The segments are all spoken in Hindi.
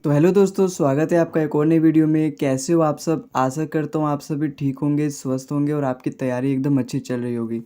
तो हेलो दोस्तों, स्वागत है आपका एक और नई वीडियो में। कैसे हो आप सब? आशा करता हूँ आप सभी ठीक होंगे, स्वस्थ होंगे और आपकी तैयारी एकदम अच्छी चल रही होगी।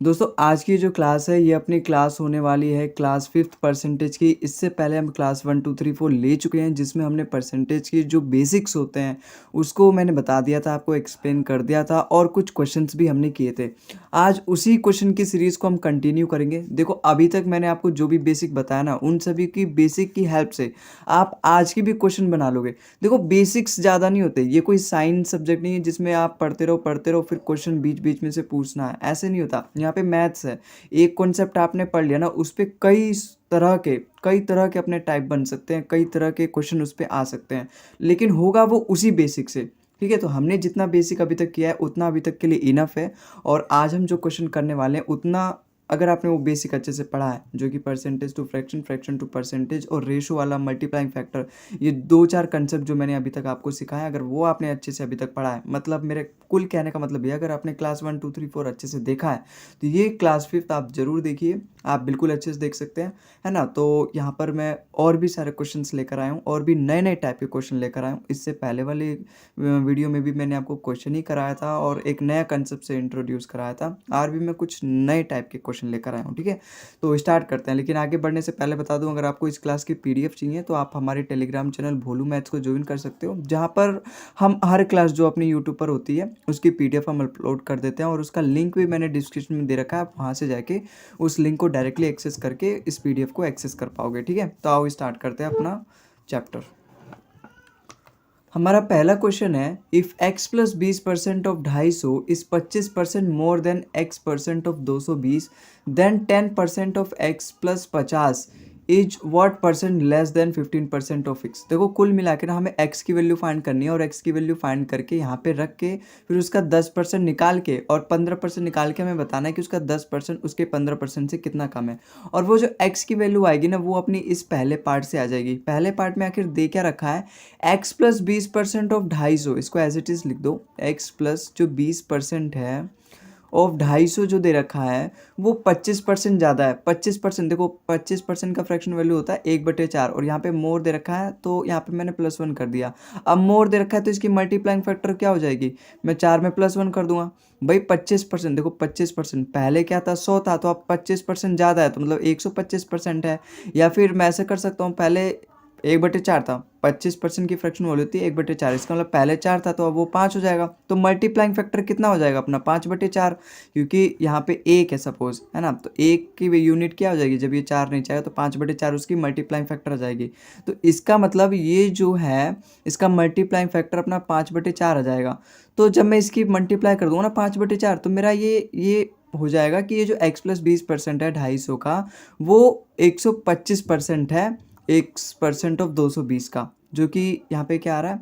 दोस्तों, आज की जो क्लास है ये अपनी क्लास होने वाली है क्लास 5th परसेंटेज की। इससे पहले हम क्लास 1 2 3 4 ले चुके हैं, जिसमें हमने परसेंटेज की जो बेसिक्स होते हैं उसको मैंने बता दिया था, आपको एक्सप्लेन कर दिया था और कुछ क्वेश्चंस भी हमने किए थे। आज उसी क्वेश्चन की सीरीज़ को हम कंटिन्यू करेंगे। देखो, अभी तक मैंने आपको जो भी बेसिक बताया ना, उन सभी की बेसिक की हेल्प से आप आज की भी क्वेश्चन बना लोगे। देखो, बेसिक्स ज़्यादा नहीं होते, ये कोई साइंस सब्जेक्ट नहीं है जिसमें आप पढ़ते रहो फिर क्वेश्चन बीच बीच में से पूछना है, ऐसे नहीं होता। यहाँ पे मैथ्स है, एक कॉन्सेप्ट आपने पढ़ लिया ना, उस पर कई तरह के अपने टाइप बन सकते हैं, कई तरह के क्वेश्चन उस पर आ सकते हैं, लेकिन होगा वो उसी बेसिक से। ठीक है, तो हमने जितना बेसिक अभी तक किया है उतना अभी तक के लिए इनफ है। और आज हम जो क्वेश्चन करने वाले हैं उतना, अगर आपने वो बेसिक अच्छे से पढ़ा है, जो कि percentage to fraction, fraction to percentage और रेशो वाला मल्टीप्लाइंग फैक्टर, ये दो चार कंसेप्ट जो मैंने अभी तक आपको सिखाया, अगर वो आपने अच्छे से अभी तक पढ़ा है, मतलब मेरे कुल कहने का मतलब ये, अगर आपने क्लास 1 2 3 4 अच्छे से देखा है तो ये क्लास 5th आप जरूर देखिए। आप बिल्कुल अच्छे से देख सकते हैं, है ना। तो यहाँ पर मैं और भी सारे क्वेश्चंस लेकर आया हूँ और भी नए नए टाइप के क्वेश्चन लेकर आया हूँ। इससे पहले वाली वीडियो में भी मैंने आपको क्वेश्चन ही कराया था और एक नया कंसेप्ट से इंट्रोड्यूस कराया था। आज भी मैं कुछ नए टाइप के क्वेश्चन लेकर आया हूँ। ठीक है, तो स्टार्ट करते हैं। लेकिन आगे बढ़ने से पहले बता दूं, अगर आपको इस क्लास की पीडीएफ चाहिए तो आप हमारे टेलीग्राम चैनल भोलू मैथ्स को ज्वाइन कर सकते हो, जहाँ पर हम हर क्लास जो अपनी यूट्यूब पर होती है उसकी पीडीएफ हम अपलोड कर देते हैं और उसका लिंक भी मैंने डिस्क्रिप्शन में दे रखा है। आप वहाँ से जाके उस लिंक को डायरेक्टली एक्सेस करके इस पीडीएफ को एक्सेस कर पाओगे। ठीक है, तो आओ स्टार्ट करते हैं अपना चैप्टर। हमारा पहला क्वेश्चन है, if x plus 20% of 250 is 25% more than x percent of 220, then 10% of x plus 50 is what percent less than 15% of x। देखो, कुल मिला के ना हमें x की वैल्यू फाइंड करनी है और x की वैल्यू फाइंड करके यहाँ पे रख के फिर उसका 10% निकाल के और 15% निकाल के हमें बताना है कि उसका 10% उसके 15% से कितना कम है। और वो जो x की वैल्यू आएगी ना, वो अपनी इस पहले पार्ट से आ जाएगी। पहले पार्ट में आखिर दे क्या रखा है, x प्लस 20% ऑफ 250, इसको एज इट इज लिख दो। x प्लस जो 20% है ऑफ 250 जो दे रखा है वो 25% ज़्यादा है। 25%, देखो 25% का फ्रैक्शन वैल्यू होता है 1/4 और यहाँ पे मोर दे रखा है तो यहाँ पे मैंने +1 कर दिया। अब मोर दे रखा है तो इसकी मल्टीप्लाइंग फैक्टर क्या हो जाएगी, मैं 4 में +1 कर दूंगा। भाई 25%, देखो 25% पहले क्या था, 100 था, तो अब 25% ज़्यादा है तो मतलब 125% है। या फिर मैं ऐसे कर सकता हूँ, पहले 1/4 था, 25% की फ्रैक्शन वैल्यू होती है 1/4, इसका मतलब पहले 4 था तो अब वो 5 हो जाएगा। तो मल्टीप्लाइंग फैक्टर कितना हो जाएगा अपना, 5/4, क्योंकि यहाँ पे 1 है सपोज, है ना। तो 1 की यूनिट क्या हो जाएगी, जब ये 4 नहीं चाहेगा तो 5/4 उसकी मल्टीप्लाइंग फैक्टर आ जाएगी। तो इसका मतलब ये जो है, इसका मल्टीप्लाइंग फैक्टर अपना 5/4 आ जाएगा। तो जब मैं इसकी मल्टीप्लाई कर दूंगा ना 5/4, तो मेरा ये हो जाएगा कि ये जो x प्लस 20% है 250 का, वो 125% है x परसेंट ऑफ 220 का, जो कि यहाँ पे क्या आ रहा है।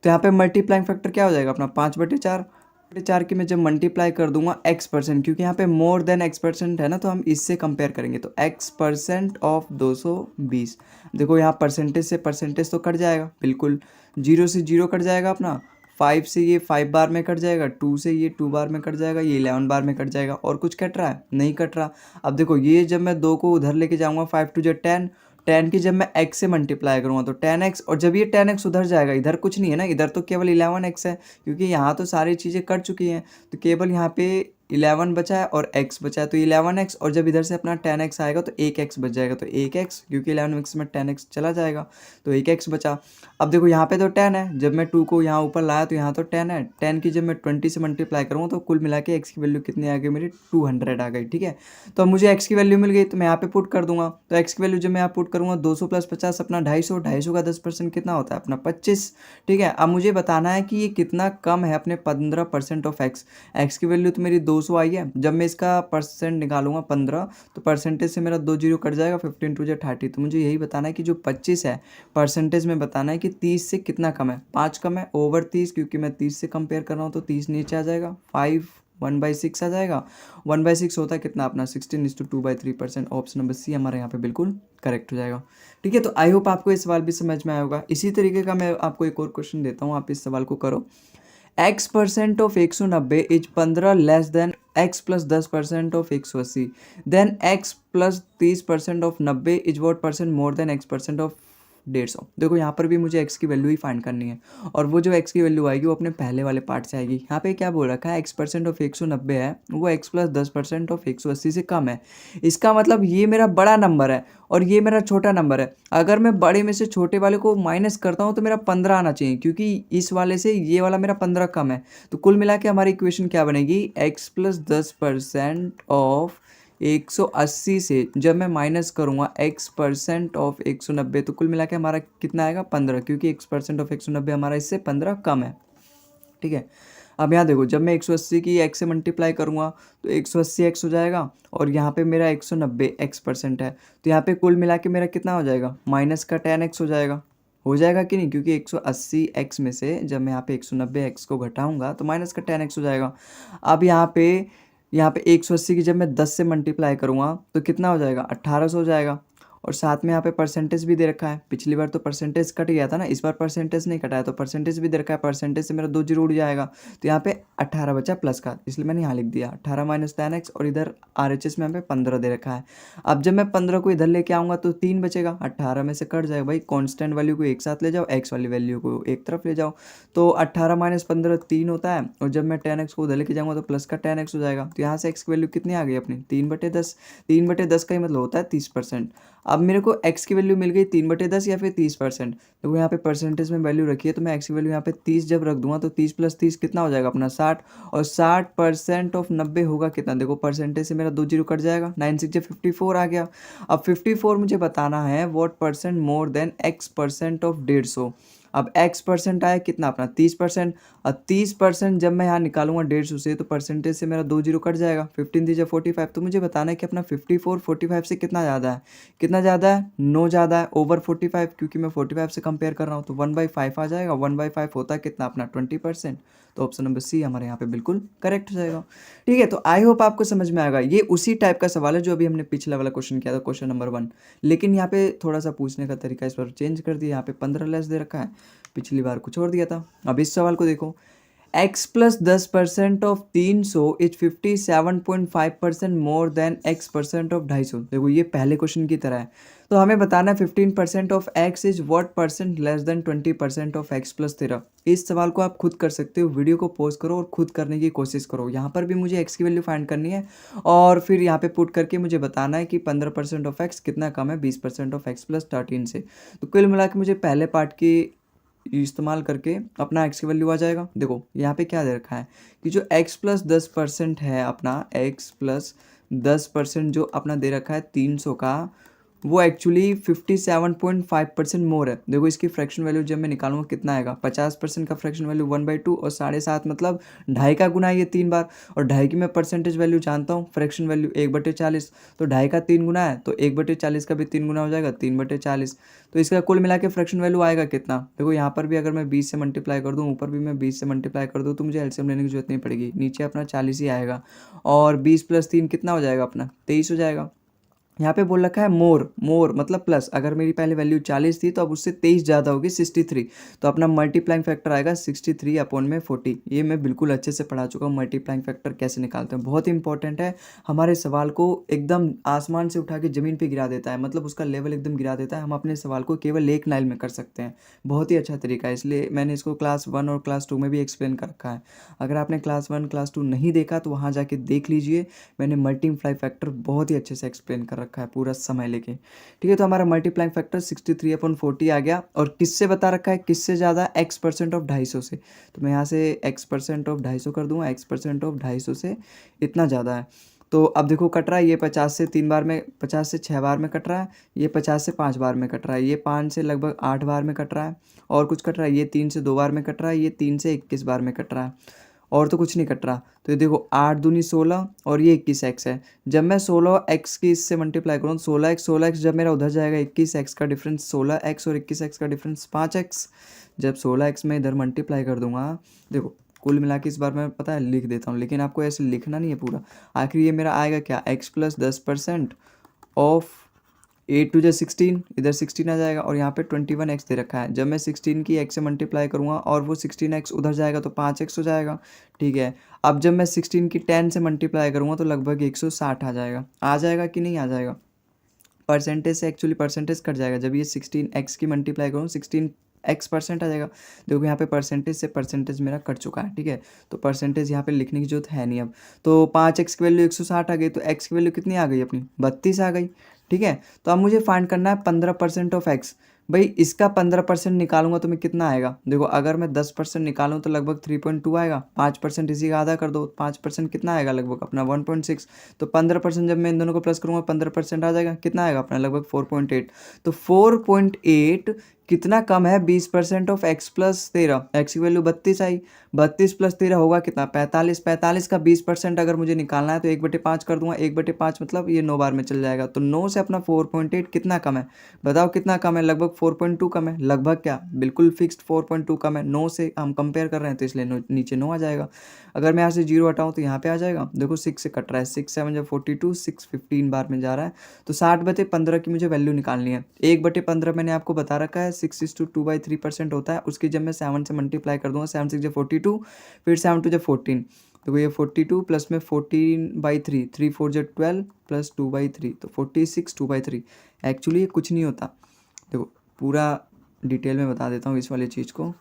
तो यहाँ पे मल्टीप्लाइंग फैक्टर क्या हो जाएगा अपना 5/4 की मैं जब मल्टीप्लाई कर दूंगा x परसेंट, क्योंकि यहाँ पे मोर देन x परसेंट है ना, तो हम इससे कंपेयर करेंगे तो x परसेंट ऑफ 220। देखो यहाँ परसेंटेज से परसेंटेज तो कट जाएगा, बिल्कुल 0 से 0 कट जाएगा अपना, 5 से ये 5 बार में कट जाएगा, 2 से ये 2 बार में कट जाएगा, ये 11 बार में कट जाएगा। और कुछ कट रहा है, नहीं कट रहा। अब देखो, ये जब मैं 2 को उधर लेके जाऊंगा, 5 2 10, 10 की जब मैं x से मल्टीप्लाई करूँगा तो 10x, और जब ये 10x उधर जाएगा, इधर कुछ नहीं है ना, इधर तो केवल 11x है, क्योंकि यहाँ तो सारी चीज़ें कट चुकी हैं। तो केवल यहाँ पे 11 बचा है और x बचा है, तो 11x, और जब इधर से अपना 10x आएगा तो 1x बच जाएगा, तो 1x, क्योंकि 11x में 10x चला जाएगा तो 1x बचा। अब देखो यहाँ पे तो 10 है, जब मैं 2 को यहाँ ऊपर लाया तो यहाँ तो 10 है, 10 की जब मैं 20 से मल्टीप्लाई करूँगा तो कुल मिला के x की वैल्यू कितनी आ गई मेरी, 200 आ गई। ठीक है, तो अब मुझे x की वैल्यू मिल गई तो मैं यहाँ पे पुट कर दूंगा। तो x की वैल्यू जब मैं यहाँ पुट करूँगा, 200 प्लस 50 अपना 250, 250 का 10% कितना होता है अपना 25। ठीक है, अब मुझे बताना है कि ये कितना कम है अपने 15% ऑफ x की वैल्यू तो मेरी 200 आई है, जब मैं इसका परसेंट निकालूंगा 15, तो परसेंटेज से मेरा 2 जीरो कट जाएगा, 15 2 30। तो मुझे यही बताना है कि जो 25 है परसेंटेज में बताना है कि 30 से कितना कम है, 5 कम है ओवर 30, क्योंकि मैं 30 से कंपेयर कर रहा हूँ तो 30 नीचे आ जाएगा, 5 1/6 आ जाएगा। 1/6 होता है कितना अपना 16:2/3%। ऑप्शन नंबर सी हमारे यहाँ पे बिल्कुल करेक्ट हो जाएगा। ठीक है, तो आई होप आपको ये सवाल भी समझ में आया होगा। इसी तरीके का मैं आपको एक और क्वेश्चन देता हूँ, आप इस सवाल को करो। x percent of 190 is 15 less than x plus 10% of 180, then x plus 30% of 90 is what percent more than x percent of 150। देखो यहाँ पर भी मुझे x की वैल्यू ही फाइंड करनी है, और वो जो x की वैल्यू आएगी वो अपने पहले वाले पार्ट से आएगी। यहाँ पे क्या बोल रखा है, x% ऑफ 190 है वो x प्लस 10% ऑफ 180 से कम है। इसका मतलब ये मेरा बड़ा नंबर है और ये मेरा छोटा नंबर है। अगर मैं बड़े में से छोटे वाले को माइनस करता हूँ तो मेरा 15 आना चाहिए, क्योंकि इस वाले से ये वाला मेरा 15 कम है। तो कुल मिला के हमारी इक्वेशन क्या बनेगी, x प्लस 10% ऑफ 180 से जब मैं माइनस करूँगा x% ऑफ 190, तो कुल मिला के हमारा कितना आएगा, 15, क्योंकि x% ऑफ 190 हमारा इससे 15 कम है। ठीक है, अब यहाँ देखो, जब मैं 180 की x से मल्टीप्लाई करूँगा तो 180 x हो जाएगा, और यहाँ पे मेरा 190 x% है, तो यहाँ पे कुल मिला के मेरा कितना हो जाएगा, माइनस का 10x हो जाएगा कि नहीं, क्योंकि 180 x में से जब मैं यहाँ पे 190 x को घटाऊंगा तो माइनस का 10x हो जाएगा। अब यहाँ पे 180 की जब मैं 10 से मल्टीप्लाई करूँगा तो कितना हो जाएगा, 1800 हो जाएगा। और साथ में यहाँ पे परसेंटेज भी दे रखा है, पिछली बार तो परसेंटेज कट गया था ना, इस बार परसेंटेज नहीं कटा है, तो परसेंटेज भी दे रखा है, परसेंटेज से मेरा 2 जीरो उड़ जाएगा, तो यहाँ पे 18 बचा प्लस का, इसलिए मैंने यहाँ लिख दिया 18 माइनस 10x, और इधर RHS में यहाँ पे 15 दे रखा है। अब जब मैं 15 को इधर लेके आऊँगा तो 3 बचेगा, 18 में से कट जाएगा भाई, कॉन्स्टेंट वैल्यू को एक साथ ले जाओ, x वाली वैल्यू को एक तरफ ले जाओ, तो 18 माइनस 15 3 होता है, और जब मैं 10x को उधर लेके जाऊँगा तो प्लस का 10x हो जाएगा, तो यहाँ से x की वैल्यू कितनी आ गई अपनी, 3/10। 3/10 का ही मतलब होता है 30%। अब मेरे को x की वैल्यू मिल गई 3/10 या फिर 30%, तो यहाँ पे परसेंटेज में वैल्यू रखी है, तो मैं x की वैल्यू यहाँ पे 30 जब रख दूंगा तो 30 + 30 कितना हो जाएगा अपना 60, और 60% ऑफ 90 होगा कितना, देखो परसेंटेज से मेरा 2 जीरो कट जाएगा, 9 6 54 आ गया। अब 54 मुझे बताना है what percent more than x% of 150। अब x% आया कितना अपना 30%, और 30% जब मैं यहाँ निकालूंगा 150 से तो परसेंटेज से मेरा 2 जीरो कट जाएगा, 15 3 45, तो मुझे बताना है कि अपना 54 45 से कितना ज़्यादा है, कितना ज़्यादा है, 9 ज़्यादा है ओवर 45, क्योंकि मैं 45 से कंपेयर कर रहा हूँ, तो 1/5 आ जाएगा, 1/5 होता है कितना अपना 20%, तो ऑप्शन नंबर सी हमारे यहाँ पे बिल्कुल करेक्ट हो जाएगा। ठीक है, तो आई होप आपको समझ में आएगा, ये उसी टाइप का सवाल है जो अभी हमने पिछला वाला क्वेश्चन किया था, क्वेश्चन नंबर 1, लेकिन यहाँ पे थोड़ा सा पूछने का तरीका इस बार चेंज कर दिया, यहाँ पे 15 लेस दे रखा है, पिछली बार कुछ और दिया था। अब इस सवाल को देखो, x plus 10% of 300 is 57.5% more than x% of 250। देखो ये पहले क्वेश्चन की तरह है, तो हमें बताना है 15% of x is what percent less then 20% of x plus 13। इस सवाल को आप खुद कर सकते हो, वीडियो को पॉज करो और खुद करने की कोशिश करो। यहाँ पर भी मुझे x की वैल्यू फाइंड करनी है, और फिर यहाँ पे पुट करके मुझे बताना है कि 15% ऑफ x कितना कम है 20% ऑफ x प्लस 13 से। तो कुल मिला के मुझे पहले पार्ट की इस्तेमाल करके अपना x की वैल्यू आ जाएगा। देखो यहाँ पे क्या दे रखा है कि जो x प्लस 10% है, अपना x प्लस 10% जो अपना दे रखा है 300 का, वो एक्चुअली 57.5% मोर है। देखो इसकी फ्रैक्शन वैल्यू जब मैं निकालूंगा कितना आएगा, 50% का फ्रैक्शन वैल्यू 1/2, और 7.5 मतलब 2.5 का गुना है ये 3 बार, और 2.5 की मैं परसेंटेज वैल्यू जानता हूँ, फ्रैक्शन वैल्यू 1/40, तो 2.5 का 3 गुना है, तो 1/40 का भी 3 गुना हो जाएगा, 3/40, तो इसका कुल मिला के फ्रैक्शन वैल्यू आएगा कितना। देखो यहाँ पर भी अगर मैं 20 से मल्टीप्लाई कर दूँ, ऊपर भी मैं 20 से मल्टीप्लाई कर दूँ, तो मुझे एलसीएम लेने की जरूरत नहीं पड़ेगी, नीचे अपना 40 ही आएगा, और 20 + 3 कितना हो जाएगा अपना 23 हो जाएगा। यहाँ पे बोल रखा है मोर मतलब प्लस, अगर मेरी पहले वैल्यू 40 थी तो अब उससे 23 ज़्यादा होगी 63, तो अपना मल्टीप्लाइंग फैक्टर आएगा 63/40। ये मैं बिल्कुल अच्छे से पढ़ा चुका हूँ, मल्टीप्लाइंग फैक्टर कैसे निकालते हैं, बहुत ही इंपॉर्टेंट है, हमारे सवाल को एकदम आसमान से उठा के ज़मीन पे गिरा देता है, मतलब उसका लेवल एकदम गिरा देता है। हम अपने सवाल को केवल एक लाइन में कर सकते हैं, बहुत ही अच्छा तरीका है, इसलिए मैंने इसको क्लास 1 और क्लास 2 में भी एक्सप्लेन कर रखा है। अगर आपने क्लास 1 क्लास 2 नहीं देखा तो वहाँ जाके देख लीजिए, मैंने मल्टीप्लाई फैक्टर बहुत ही अच्छे से एक्सप्लेन कर रखा है पूरा समय लेके। ठीक है, तो हमारा मल्टीप्लाइंग फैक्टर 63/40 आ गया, और किससे बता रखा है, किससे ज़्यादा, x% ऑफ 250 से, तो मैं यहाँ से x% ऑफ 250 कर दूंगा, x% ऑफ 250 से इतना ज़्यादा है। तो अब देखो कट रहा है, ये 50 से 3 बार में, 50 से 6 बार में कट रहा है, ये 50 से 5 बार में कट रहा है, ये 5 से लगभग 8 बार में कट रहा है, और कुछ कट रहा है, ये 3 से 2 बार में कट रहा है, ये 3 से 21 बार में कट रहा है, और तो कुछ नहीं कट रहा। तो ये देखो 8 दूनी 16, और ये 21x है, जब मैं 16x की इससे मल्टीप्लाई करूँ, 16x जब मेरा उधर जाएगा, 21x का डिफरेंस 16x, और 21x का डिफरेंस 5x, जब 16x में इधर मल्टीप्लाई कर दूंगा, देखो कुल मिला के इस बार मैं पता है लिख देता हूँ, लेकिन आपको ऐसे लिखना नहीं है पूरा, आखिर ये मेरा आएगा क्या, x प्लस 10% ऑफ 8 2 16, इधर 16 आ जाएगा, और यहाँ पे 21x दे रखा है, जब मैं 16 की x से मल्टीप्लाई करूँगा और वो 16x उधर जाएगा तो 5x हो जाएगा। ठीक है, अब जब मैं 16 की 10 से मल्टीप्लाई करूँगा तो लगभग 160 आ जाएगा कि नहीं आ जाएगा। परसेंटेज से एक्चुअली परसेंटेज कट जाएगा। जब ये 16x की मल्टीप्लाई करूँ 16x% आ जाएगा। देखो यहाँ पे परसेंटेज से परसेंटेज मेरा कट चुका है, ठीक है। तो परसेंटेज यहाँ पे लिखने की जरूरत है नहीं अब। तो 5x की वैल्यू 160 आ गई, तो x की वैल्यू कितनी आ गई अपनी 32 आ गई, ठीक है। तो अब मुझे फाइंड करना है 15% ऑफ x। भाई इसका 15% निकालूंगा तो मैं कितना आएगा, देखो अगर मैं 10% निकालूँ तो लगभग 3.2 आएगा। 5% इसी का आधा कर दो, 5% कितना आएगा लगभग अपना 1.6। तो 15% जब मैं इन दोनों को प्लस करूँगा 15% आ जाएगा, कितना आएगा अपना लगभग 4.8। तो 4.8 कितना कम है 20% ऑफ x प्लस 13। x की वैल्यू 32 आई, 32 प्लस 13 होगा कितना 45। 45 का 20% अगर मुझे निकालना है तो 1/5 कर दूंगा। 1/5 मतलब ये 9 बार में चल जाएगा। तो 9 से अपना 4.8 कितना कम है, बताओ कितना कम है, लगभग 4.2 कम है। लगभग क्या, बिल्कुल फिक्स्ड 4.2 कम है। 9 से हम कंपेयर कर रहे हैं तो इसलिए नीचे 9 आ जाएगा। अगर मैं यहाँ से 0 हटाऊँ तो यहाँ पे आ जाएगा। देखो 6 से कट रहा है, 6 7 जब 42, 6 15 बार में जा रहा है। तो 60/15 की मुझे वैल्यू निकालनी है। 1/15 मैंने आपको बता रखा है 6:2/3% होता है। उसकी जब मैं 7 से मल्टीप्लाई कर दूंगा, 7 6 जब 42, फिर 7 2 जब 14। तो ये 42 प्लस में 14/3, 3 4 जब 12 प्लस 2/3, तो 46 2/3। एक्चुअली ये कुछ नहीं होता। देखो पूरा डिटेल में बता देता हूँ इस वाली चीज़ को।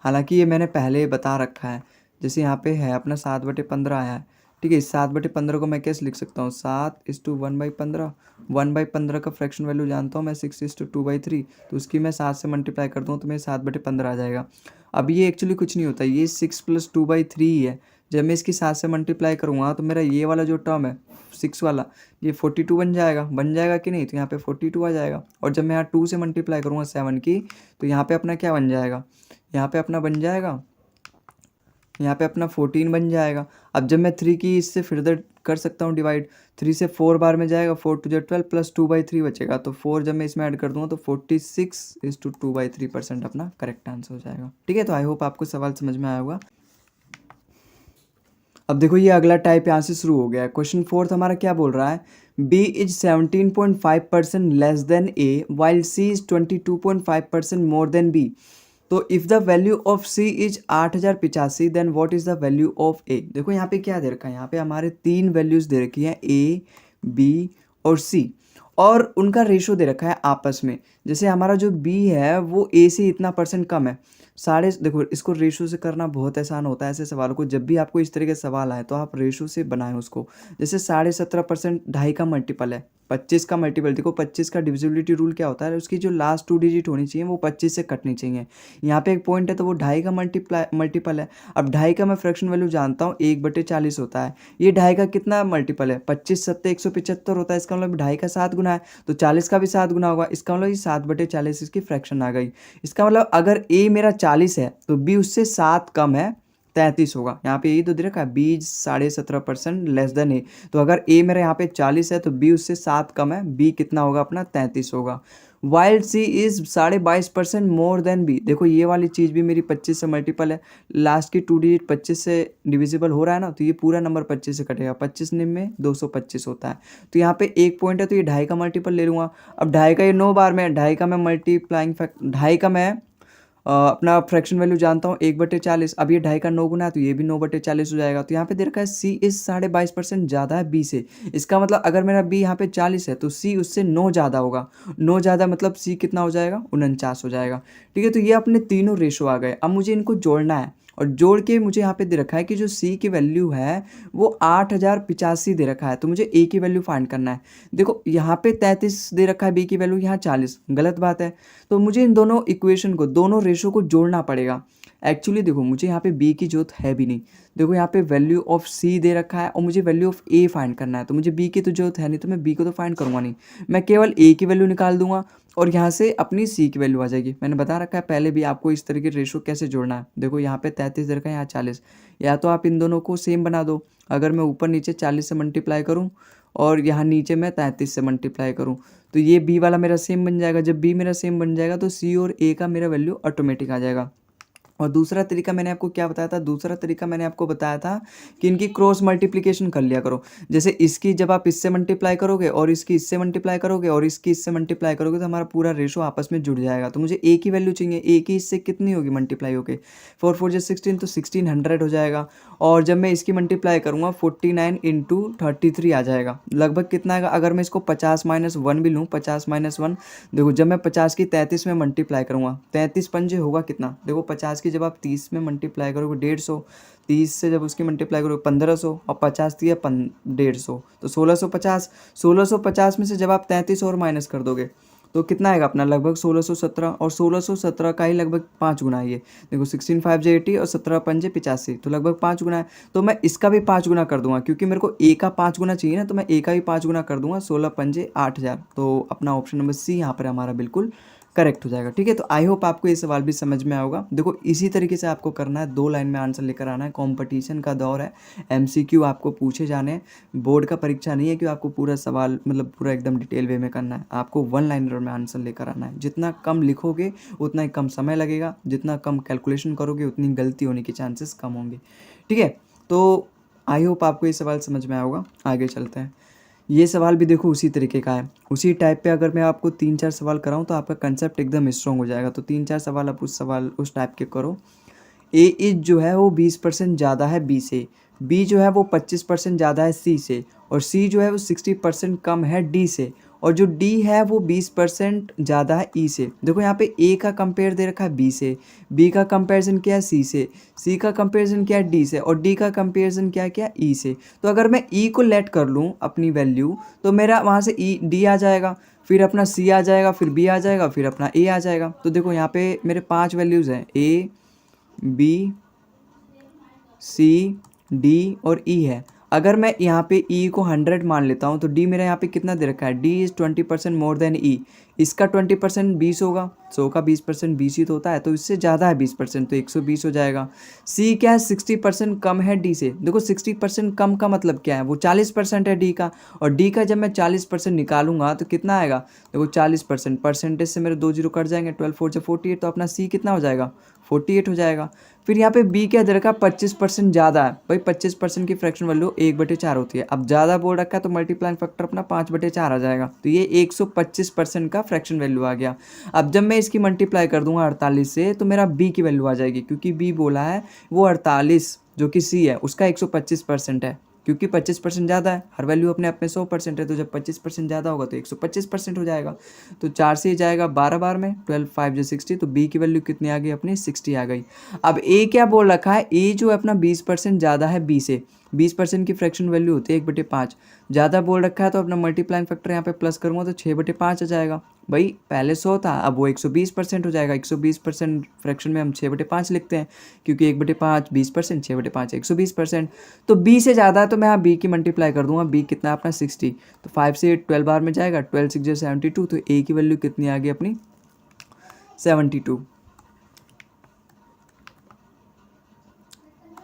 हालांकि ये मैंने पहले बता रखा है। जैसे यहाँ पे है अपना 7/15 आया है, ठीक है। इस 7/15 को मैं कैसे लिख सकता हूँ, 7:1/15। 1/15 का फ्रैक्शन वैल्यू जानता हूँ मैं 6:2/3। तो उसकी मैं 7 से मल्टीप्लाई करता हूँ तो मेरे 7/15 आ जाएगा। अब ये एक्चुअली कुछ नहीं होता, ये 6 + 2/3 ही है। जब मैं इसकी 7 से मल्टीप्लाई करूँगा तो मेरा ये वाला जो टर्म है 6 वाला, ये 42 बन जाएगा कि नहीं। तो यहाँ पे 42 आ जाएगा। और जब मैं यहाँ 2 से मल्टीप्लाई करूँगा 7 की, तो यहाँ पे अपना क्या बन जाएगा, यहाँ पे अपना बन जाएगा, यहाँ पे अपना 14 बन जाएगा। अब जब मैं 3 की इससे फिर कर सकता हूँ डिवाइड, 3 से 4 बार में जाएगा, 4 2 जो 12 प्लस 2/3 बचेगा। तो 4 जब मैं इसमें ऐड कर दूँगा तो 46:2/3% अपना करेक्ट आंसर हो जाएगा, ठीक है। तो आई होप आपको सवाल समझ में आया होगा। अब देखो ये अगला टाइप यहाँ से शुरू हो गया है। क्वेश्चन 4 हमारा क्या बोल रहा है, B is 17.5% less than A while C is 22.5% more than B। तो if the value of C is 8085 then what is the value of A। देखो यहाँ पे क्या दे रखा है, यहाँ पे हमारे 3 वैल्यूज़ दे रखी हैं A, B और C, और उनका रेशो दे रखा है आपस में। जैसे हमारा जो B है वो A से इतना % कम है। देखो इसको रेशो से करना बहुत आसान होता है। ऐसे सवालों को जब भी आपको इस तरह के सवाल आए तो आप रेशो से बनाएं उसको। जैसे 17.5% 2.5 का मल्टीपल है, 25 का मल्टीपल। देखो 25 का डिविजिबिलिटी रूल क्या होता है, उसकी जो लास्ट 2 डिजिट होनी चाहिए वो 25 से कटनी चाहिए। यहाँ पे एक पॉइंट है तो वो 2.5 का मल्टीपल है। अब 2.5 का मैं फ्रैक्शन वैल्यू जानता हूँ 1/40 होता है। ये 2.5 का कितना मल्टीपल है, 25 7 175 होता है। इसका मतलब 2.5 का 7 गुना है, तो 40 का भी 7 गुना होगा। इसका मतलब ये 7/40 इसकी फ्रैक्शन आ गई। इसका मतलब अगर ए मेरा 40 है तो बी उससे 7 कम है, 33 होगा। यहाँ पे यही तो दे रखा है, बी 17.5% लेस देन ए। तो अगर ए मेरा यहाँ पे 40 है तो बी उससे 7 कम है, बी कितना होगा अपना 33 होगा। While C is 22.5% more than B. देखो ये वाली चीज़ भी मेरी 25 से मल्टीपल है। लास्ट की 2 डिजिट 25 से डिविजिबल हो रहा है ना, तो ये पूरा नंबर 25 से कटेगा। 25 में 225 होता है। तो यहाँ पे एक पॉइंट है तो ये 2.5 का मल्टीपल ले लूँगा। अब 2.5 का ये 9 बार में, 2.5 का मैं मल्टीप्लाइंग फैक्ट, 2.5 का मैं अपना फ्रैक्शन वैल्यू जानता हूँ 1/40। अब ये 2.5 का 9 गुना है तो ये भी 9/40 हो जाएगा। तो यहाँ पे दे रखा है सी इज 22.5% ज़्यादा है बी से। इसका मतलब अगर मेरा बी यहाँ पे 40 है तो सी उससे 9 ज़्यादा होगा। 9 ज़्यादा मतलब सी कितना हो जाएगा, 49 हो जाएगा, ठीक है। तो ये अपने तीनों रेशो आ गए। अब मुझे इनको जोड़ना है, और जोड़ के मुझे यहाँ पे दे रखा है कि जो C की वैल्यू है वो 8085 दे रखा है। तो मुझे A की वैल्यू फाइंड करना है। देखो यहाँ पे 33 दे रखा है, B की वैल्यू यहाँ 40, गलत बात है। तो मुझे इन दोनों इक्वेशन को, दोनों रेशो को जोड़ना पड़ेगा। एक्चुअली देखो मुझे यहाँ पे B की जरूरत है भी नहीं। देखो यहाँ पे वैल्यू ऑफ C दे रखा है और मुझे वैल्यू ऑफ A फाइंड करना है। तो मुझे B की तो जरूरत है नहीं, तो मैं B को तो फाइंड करूँगा नहीं। मैं केवल A की वैल्यू निकाल दूंगा और यहाँ से अपनी C की वैल्यू आ जाएगी। मैंने बता रखा है पहले भी आपको इस तरह के रेशो कैसे जोड़ना है। देखो यहाँ पे 33 दे रखा है, यहाँ 40। या तो आप इन दोनों को सेम बना दो। अगर मैं ऊपर नीचे 40 से मल्टीप्लाई करूँ और यहाँ नीचे मैं 33 से मल्टीप्लाई करूँ तो ये B वाला मेरा सेम बन जाएगा। जब B मेरा सेम बन जाएगा तो C और A का मेरा वैल्यू ऑटोमेटिक आ जाएगा। और दूसरा तरीका मैंने आपको क्या बताया था, दूसरा तरीका मैंने आपको बताया था कि इनकी क्रॉस मल्टीप्लिकेशन कर लिया करो। जैसे इसकी जब आप इससे मल्टीप्लाई करोगे और इसकी इससे मल्टीप्लाई करोगे और इसकी इससे मल्टीप्लाई करोगे तो हमारा पूरा रेशो आपस में जुड़ जाएगा। तो मुझे एक ही वैल्यू चाहिए, एक ही इससे कितनी होगी मल्टीप्लाई होके, 4 4 जो 16 तो 1600 हो जाएगा। और जब मैं इसकी मल्टीप्लाई करूँगा 49 इंटू 33 आ जाएगा। लगभग कितना आएगा, अगर मैं इसको 50 माइनस 1 भी लूँ, 50 माइनस 1, देखो जब मैं 50 की 33 में मल्टीप्लाई करूँगा, 33 पंजे होगा कितना, देखो 50 की जब आप 30 में मल्टीप्लाई करोगे 150, 30 से जब उसकी मल्टीप्लाई करोगे 1500 और 50 दिया 150 तो 1650। 1650 में से जब आप 33 और माइनस कर दोगे तो कितना आएगा अपना, लगभग 1617। और 1617 का ही लगभग 5 गुना है ये। देखो 16 5 जे 80 और 17 पंजे 85, तो लगभग 5 गुना है। तो मैं इसका भी 5 गुना कर दूंगा, क्योंकि मेरे को ए का 5 गुना चाहिए ना, तो मैं ए का भी 5 गुना कर दूंगा, 16 पंजे 8000। तो अपना ऑप्शन नंबर सी यहाँ पर हमारा बिल्कुल करेक्ट हो जाएगा। ठीक है, तो आई होप आपको ये सवाल भी समझ में आएगा। देखो इसी तरीके से आपको करना है, 2 लाइन में आंसर लेकर आना है। कंपटीशन का दौर है, एमसीक्यू आपको पूछे जाने हैं। बोर्ड का परीक्षा नहीं है कि आपको पूरा सवाल मतलब पूरा एकदम डिटेल वे में करना है। आपको 1 लाइनर में आंसर लेकर आना है। जितना कम लिखोगे उतना ही कम समय लगेगा, जितना कम कैलकुलेशन करोगे उतनी गलती होने के चांसेस कम होंगे। ठीक है, तो आई होप आपको ये सवाल समझ में आएगा। आगे चलते हैं। ये सवाल भी देखो उसी तरीके का है, उसी टाइप पे अगर मैं आपको 3 4 सवाल कराऊं तो आपका कंसेप्ट एकदम स्ट्रॉन्ग हो जाएगा। तो 3 4 सवाल आप उस टाइप के करो। ए इज जो है वो 20% ज़्यादा है बी से, बी जो है वो 25% ज़्यादा है सी से, और सी जो है वो 60% कम है डी से, और जो डी है वो 20% ज़्यादा है ई से। देखो यहाँ पे ए का कंपेयर दे रखा है बी से, बी का कंपैरिजन क्या है सी से, सी का कंपैरिजन क्या है डी से, और डी का कंपैरिजन क्या है क्या ई से। तो अगर मैं ई को लेट कर लूँ अपनी वैल्यू तो मेरा वहाँ से ई डी आ जाएगा, फिर अपना सी आ जाएगा, फिर बी आ जाएगा, फिर अपना ए आ जाएगा। तो देखो यहाँ पे मेरे 5 वैल्यूज़ हैं, ए बी सी डी और ई है। अगर मैं यहाँ पे ई को 100 मान लेता हूँ तो डी मेरा यहाँ पे कितना दे रखा है, डी इज़ 20% मोर देन ई। इसका 20% 20 होगा, 100 का 20% 20 ही तो होता है, तो इससे ज़्यादा है 20%, तो 120 हो जाएगा। सी क्या है, 60% कम है डी से। देखो 60% कम का मतलब क्या है, वो 40% है डी का, और डी का जब मैं 40% निकालूंगा तो कितना आएगा, देखो 40%, परसेंटेज से मेरे 2 जीरो कट जाएंगे, 12 4 से 48, तो अपना सी कितना हो जाएगा, 48 हो जाएगा। फिर यहाँ पे बी क्या दे रखा है, 25% ज़्यादा है। भाई 25% की फ्रैक्शन वैल्यू 1/4 होती है। अब ज़्यादा बोल रखा है तो मल्टीप्लाइंग फैक्टर अपना 5/4 आ जाएगा, तो ये 125% का फ्रैक्शन वैल्यू आ गया। अब जब मैं इसकी मल्टीप्लाई कर दूंगा 48 से तो मेरा बी की वैल्यू आ जाएगी, क्योंकि बी बोला है वो 48 जो कि सी है उसका 125% है, क्योंकि 25% ज़्यादा है। हर वैल्यू अपने आप में 100% है, तो जब 25% ज़्यादा होगा तो 125% हो जाएगा। तो 4 से ही जाएगा 12 बार में, 12 5 जो 60, तो बी की वैल्यू कितनी आ गई अपनी, 60 आ गई। अब ए क्या बोल रखा है, ए जो है अपना 20% ज़्यादा है बी से। 20% की फ्रैक्शन वैल्यू होती है 1/5, ज़्यादा बोल रखा है तो अपना मल्टीप्लाइंग फैक्टर यहाँ पे प्लस करूँगा तो 6/5 आ जाएगा। भाई पहले 100 था, अब वो 120% हो जाएगा। 120% फ्रैक्शन में हम 6/5 लिखते हैं, क्योंकि 1/5 20%, 6/5 120%। तो बी से ज़्यादा है तो मैं यहाँ बी की मल्टीप्लाई कर दूंगा। बी कितना अपना 60, तो 5 से 12 बार में जाएगा, 12 6 72, तो ए की वैल्यू कितनी आ गई अपनी 72।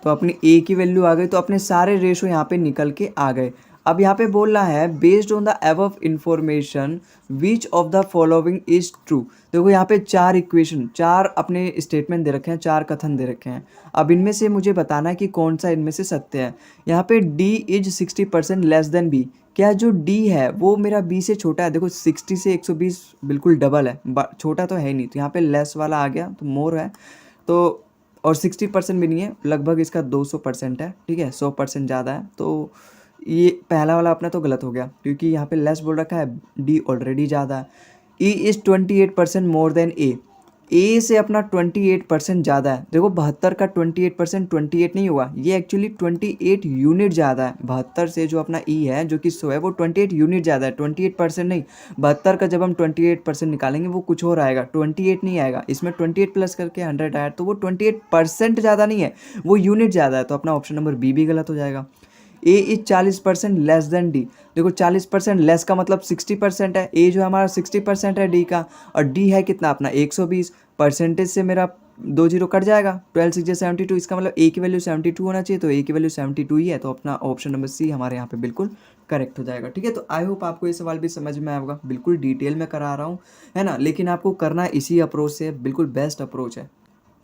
तो अपनी ए की वैल्यू आ गई, तो अपने सारे रेशो यहाँ पे निकल के आ गए। अब यहाँ पे बोल रहा है based on the above information which of the following is true. देखो यहाँ पे 4 इक्वेशन, 4 अपने स्टेटमेंट दे रखे हैं, 4 कथन दे रखे हैं। अब इनमें से मुझे बताना है कि कौन सा इनमें से सत्य है। यहाँ पे D is 60% less than B. क्या जो डी है वो मेरा बी से छोटा है। देखो 60 से 120 बिल्कुल डबल है, छोटा तो है ही नहीं, तो यहाँ पे लेस वाला आ गया तो मोर है। तो और 60% भी नहीं है, लगभग इसका 200% है। ठीक है, 100% ज़्यादा है। तो ये पहला वाला अपना तो गलत हो गया, क्योंकि यहाँ पे लेस बोल रखा है, डी ऑलरेडी ज़्यादा है। ई इज़ 28% मोर देन ए से अपना 28% ज़्यादा है। देखो 72 का 28% 28 नहीं हुआ, ये एक्चुअली 28 यूनिट ज़्यादा है। 72 से जो अपना ई है जो कि 100 है वो 28 यूनिट ज़्यादा है, 28% नहीं। 72 का जब हम 28% निकालेंगे वो कुछ और आएगा, 28 नहीं आएगा। इसमें 28 प्लस करके 100 आया, तो वो 28% ज़्यादा नहीं है, वो यूनिट ज़्यादा है। तो अपना ऑप्शन नंबर बी भी गलत हो जाएगा। ए इज 40% लेस देन डी। देखो 40% लेस का मतलब 60% है, ए जो है हमारा 60% है डी का, और डी है कितना अपना 120। परसेंटेज से मेरा 2 जीरो कट जाएगा, 12 6 72, इसका मतलब ए की वैल्यू 72 होना चाहिए, तो ए की वैल्यू 72 ही है। तो अपना ऑप्शन नंबर सी हमारे यहाँ पे बिल्कुल करेक्ट हो जाएगा। ठीक है, तो आई होप आपको ये सवाल भी समझ में आएगा। बिल्कुल डिटेल में करा रहा हूँ, है ना, लेकिन आपको करना इसी अप्रोच से, बिल्कुल बेस्ट अप्रोच है।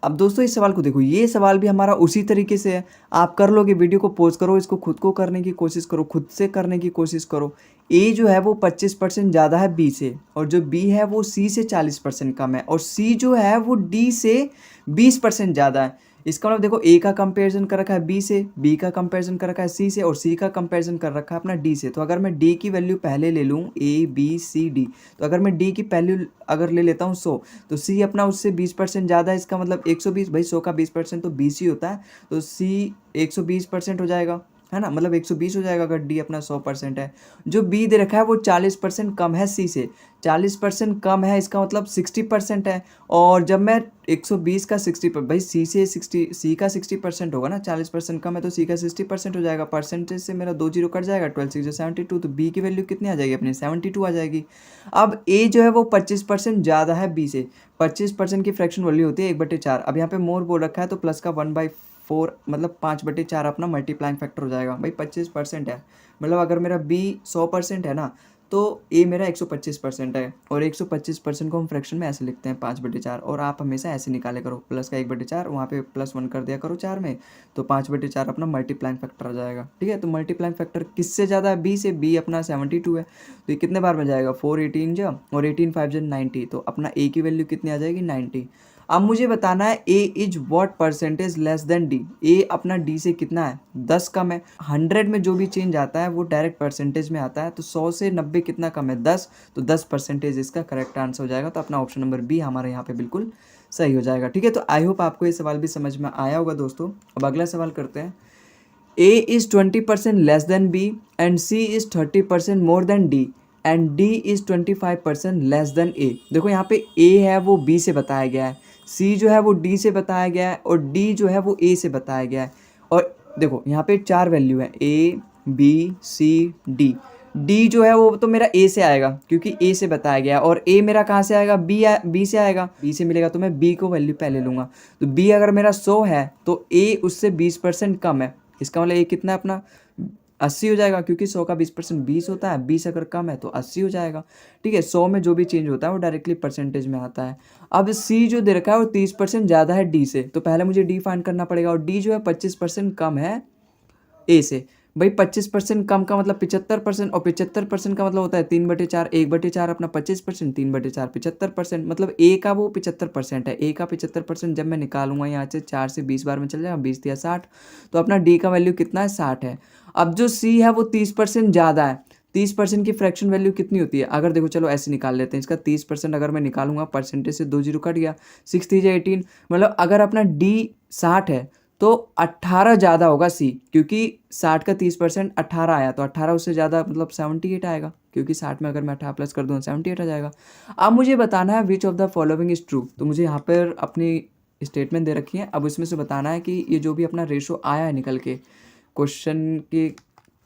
अब दोस्तों इस सवाल को देखो, ये सवाल भी हमारा उसी तरीके से है। आप कर लोगे, वीडियो को पॉज करो, इसको खुद को करने की कोशिश करो, खुद से करने की कोशिश करो। ए जो है वो 25% ज़्यादा है बी से, और जो बी है वो सी से 40% कम है, और सी जो है वो डी से 20% ज़्यादा है। इसका मतलब देखो, ए का कंपैरिजन कर रखा है बी से, बी का कंपैरिजन कर रखा है सी से, और सी का कंपैरिजन कर रखा है अपना डी से। तो अगर मैं डी की वैल्यू पहले ले लूँ, ए बी सी डी, तो अगर मैं डी की वैल्यू अगर ले लेता हूँ 100, तो सी अपना उससे 20% ज़्यादा है, इसका मतलब 120। भाई 100 का 20% तो 20 ही होता है, तो सी 120% हो जाएगा, है ना, मतलब 120 हो जाएगा अगर डी अपना 100% है। जो बी दे रखा है वो 40% कम है सी से, 40% कम है, इसका मतलब 60% है। और जब मैं 120 का 60 पर, भाई सी से 60, सी का 60% होगा ना, 40% कम है तो सी का 60% हो जाएगा। परसेंटेज से मेरा 2 जीरो कट जाएगा, 12 6 72, तो बी की वैल्यू कितनी आ जाएगी अपनी, 72 आ जाएगी। अब ए जो है वो 25% ज़्यादा है बी से, 25% की फ्रैक्शन वैल्यू होती है 1/4। अब यहाँ पे मोर बोल रखा है तो प्लस का 1/4, मतलब 5/4 अपना मल्टीप्लाइंग फैक्टर हो जाएगा। भाई 25% है, मतलब अगर मेरा बी 100% है ना, तो ए मेरा 125% है, और 125% को हम फ्रैक्शन में ऐसे लिखते हैं 5/4। और आप हमेशा ऐसे निकाले करो, प्लस का 1/4, वहाँ पे +1 कर दिया करो 4 में, तो 5/4 अपना मल्टीप्लाइंग फैक्टर आ जाएगा। ठीक है, तो मल्टीप्लाइंग फैक्टर किससे ज़्यादा है, बी से, बी अपना 72 है, तो ये कितने बार में जाएगा, 4 18 जा, और 18 5 जा 90, तो अपना ए की वैल्यू कितनी आ जाएगी, 90। अब मुझे बताना है A is what percentage less than D, A अपना डी से कितना है, 10 कम है। 100 में जो भी चेंज आता है वो डायरेक्ट परसेंटेज में आता है, तो 100 से 90 कितना कम है, 10, तो 10% इसका करेक्ट आंसर हो जाएगा। तो अपना ऑप्शन नंबर बी हमारे यहाँ पे बिल्कुल सही हो जाएगा। ठीक है, तो आई होप आपको ये सवाल भी समझ में आया होगा दोस्तों। अब अगला सवाल करते हैं। A is 20% less than B and C is 30% more than D and D is 25% less than A. देखो यहाँ पे ए है वो बी से बताया गया है, सी जो है वो डी से बताया गया है, और डी जो है वो ए से बताया गया है। और देखो यहाँ पे 4 वैल्यू है, A B C D. D जो है वो तो मेरा ए से आएगा क्योंकि ए से बताया गया है, और ए मेरा कहाँ से आएगा, बी से आएगा। बी से मिलेगा तो मैं बी को वैल्यू पहले लूँगा, तो बी अगर मेरा 100 है तो ए उससे 20% कम है, इसका मतलब ये कितना है अपना 80 हो जाएगा, क्योंकि 100 का 20% 20 होता है, 20 अगर कम है तो 80 हो जाएगा। ठीक है, 100 में जो भी चेंज होता है वो डायरेक्टली परसेंटेज में आता है। अब सी जो दे रखा है वो 30% ज़्यादा है डी से, तो पहले मुझे डी फाइंड करना पड़ेगा, और डी जो है 25% कम है ए से। भाई 25% कम का मतलब 75%, और 75% का मतलब होता है 3/4, 1/4 अपना 25%, 3/4 75%, मतलब ए का वो 75% है। ए का 75% जब मैं निकालूंगा यहाँ से 4 से 20 बार में चल जाएगा, 20 या 60, तो अपना डी का वैल्यू कितना है, 60 है। अब जो सी है वो 30% ज़्यादा है, 30% की फ्रैक्शन वैल्यू कितनी होती है, अगर देखो चलो ऐसे निकाल लेते हैं, इसका 30% अगर मैं निकालूंगा, परसेंटेज से 2 जीरो कट गया, 6 3 18, मतलब अगर अपना डी 60 है तो 18 ज़्यादा होगा सी, क्योंकि 60 का 30% 18 आया, तो 18 उससे ज़्यादा मतलब 78 आएगा, क्योंकि 60 में अगर मैं 18 प्लस कर दूँ 78 आ जाएगा। अब मुझे बताना है which of the following is true, तो मुझे यहाँ पर अपनी स्टेटमेंट दे रखी है। अब इसमें से बताना है कि ये जो भी अपना रेशो आया है निकल के क्वेश्चन के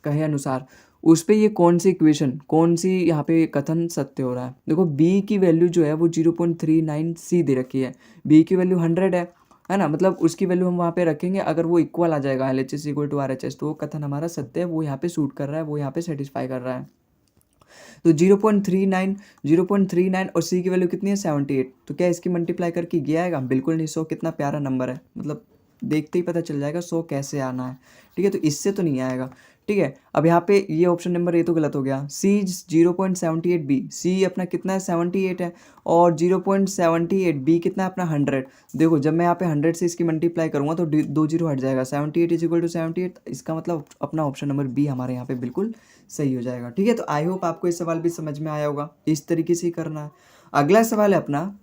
कहे अनुसार, उस पर ये कौन सी इक्वेशन, कौन सी यहाँ पे कथन सत्य हो रहा है। देखो बी की वैल्यू जो है वो 0.39 सी दे रखी है, बी की वैल्यू 100 है ना, मतलब उसकी वैल्यू हम वहाँ पे रखेंगे, अगर वो इक्वल आ जाएगा LHS = RHS, तो वो कथन हमारा सत्य है, वो यहाँ पे सूट कर रहा है, वो यहाँ पे सेटिस्फाई कर रहा है। तो 0.39 और सी की वैल्यू कितनी है, 78, तो क्या इसकी मल्टीप्लाई करके ये आएगा, बिल्कुल नहीं। 100 कितना प्यारा नंबर है, मतलब देखते ही पता चल जाएगा 100 कैसे आना है। ठीक है, तो इससे तो नहीं आएगा। ठीक है, अब यहाँ पे ये ऑप्शन नंबर ए तो गलत हो गया। सी 0.78 बी, सी अपना कितना है, 78 है, और 0.78 बी कितना है अपना 100। देखो जब मैं यहाँ पे 100 से इसकी मल्टीप्लाई करूँगा तो 2 जीरो हट जाएगा, 78 = 78, इसका मतलब अपना ऑप्शन नंबर बी हमारे यहाँ पे बिल्कुल सही हो जाएगा। ठीक है, तो आई होप आपको ये सवाल भी समझ में आया होगा, इस तरीके से ही करना है। अगला सवाल है अपना,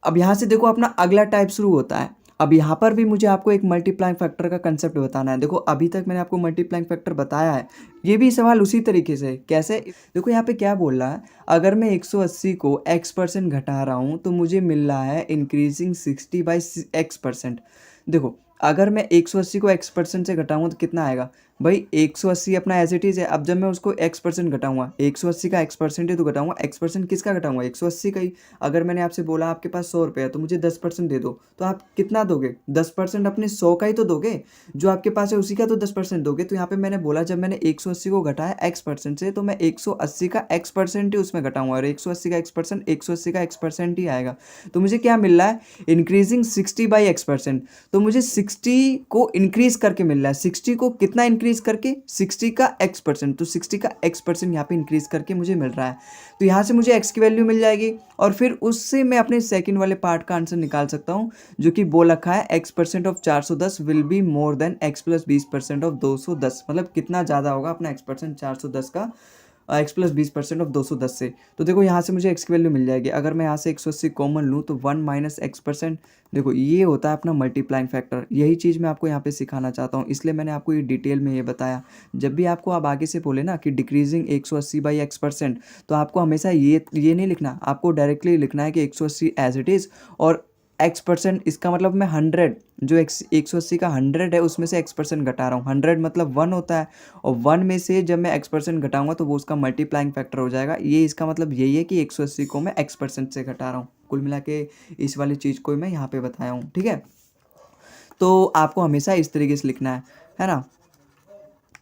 अब यहाँ से देखो अपना अगला टाइप शुरू होता है। अब यहाँ पर भी मुझे आपको एक मल्टीप्लाइंग फैक्टर का कंसेप्ट बताना है। देखो अभी तक मैंने आपको मल्टीप्लाइंग फैक्टर बताया है, ये भी सवाल उसी तरीके से कैसे, देखो यहाँ पे क्या बोल रहा है, अगर मैं 180 को x% घटा रहा हूँ तो मुझे मिल रहा है इंक्रीजिंग 60/x%। देखो अगर मैं 180 को x% से घटाऊंगा तो कितना आएगा, भाई 180 अपना एज इट इज़ है। अब जब मैं उसको x% घटाऊंगा, 180 का x% ही तो घटाऊंगा, x% किसका घटाऊंगा, 180 का ही। अगर मैंने आपसे बोला आपके पास 100 रुपये है तो मुझे 10% दे दो, तो आप कितना दोगे, 10% अपने 100 का ही तो दोगे, जो आपके पास है उसी का तो 10% दोगे। तो यहाँ पे मैंने बोला जब मैंने 180 को घटाया x% से, तो मैं 180 का x% ही उसमें घटाऊंगा, और 180 का x%, 180 का x% ही आएगा। तो मुझे क्या मिल रहा है, इंक्रीजिंग 60/x%। तो मुझे 60 को इंक्रीज करके मिल रहा है, 60 को कितना इंक्रीज करके, 60 का x%, तो 60 का x% यहाँ पे इंक्रीज करके मुझे मिल रहा है। तो यहाँ से मुझे x की वैल्यू मिल जाएगी, और फिर उससे मैं अपने सेकंड वाले पार्ट का आंसर निकाल सकता हूँ, जो कि बोल रखा है x% of 410 will be more than x+20% of 210। मतलब कितना ज़्यादा होगा अपना x% 410 का x+20% ऑफ 210 से। तो देखो यहाँ से मुझे x की वैल्यू मिल जाएगी। अगर मैं यहाँ से 180 कॉमन लूँ तो 1 माइनस x%, देखो ये होता है अपना मल्टीप्लाइंग फैक्टर। यही चीज़ मैं आपको यहाँ पे सिखाना चाहता हूँ, इसलिए मैंने आपको ये डिटेल में ये बताया। जब भी आपको आप आगे से बोले ना कि डिक्रीजिंग 180/x%, तो आपको हमेशा ये नहीं लिखना, आपको डायरेक्टली लिखना है कि 180 एज इट इज़, और x%, इसका मतलब मैं 100, जो 180 का 100 है उसमें से x% घटा रहा हूँ। 100 मतलब 1 होता है, और 1 में से जब मैं x% घटाऊंगा तो वो उसका मल्टीप्लाइंग फैक्टर हो जाएगा। ये इसका मतलब यही है कि 180 को मैं x% से घटा रहा हूँ। कुल मिला के इस वाली चीज़ को मैं यहाँ पे बताया हूँ, ठीक है। तो आपको हमेशा इस तरीके से लिखना है ना।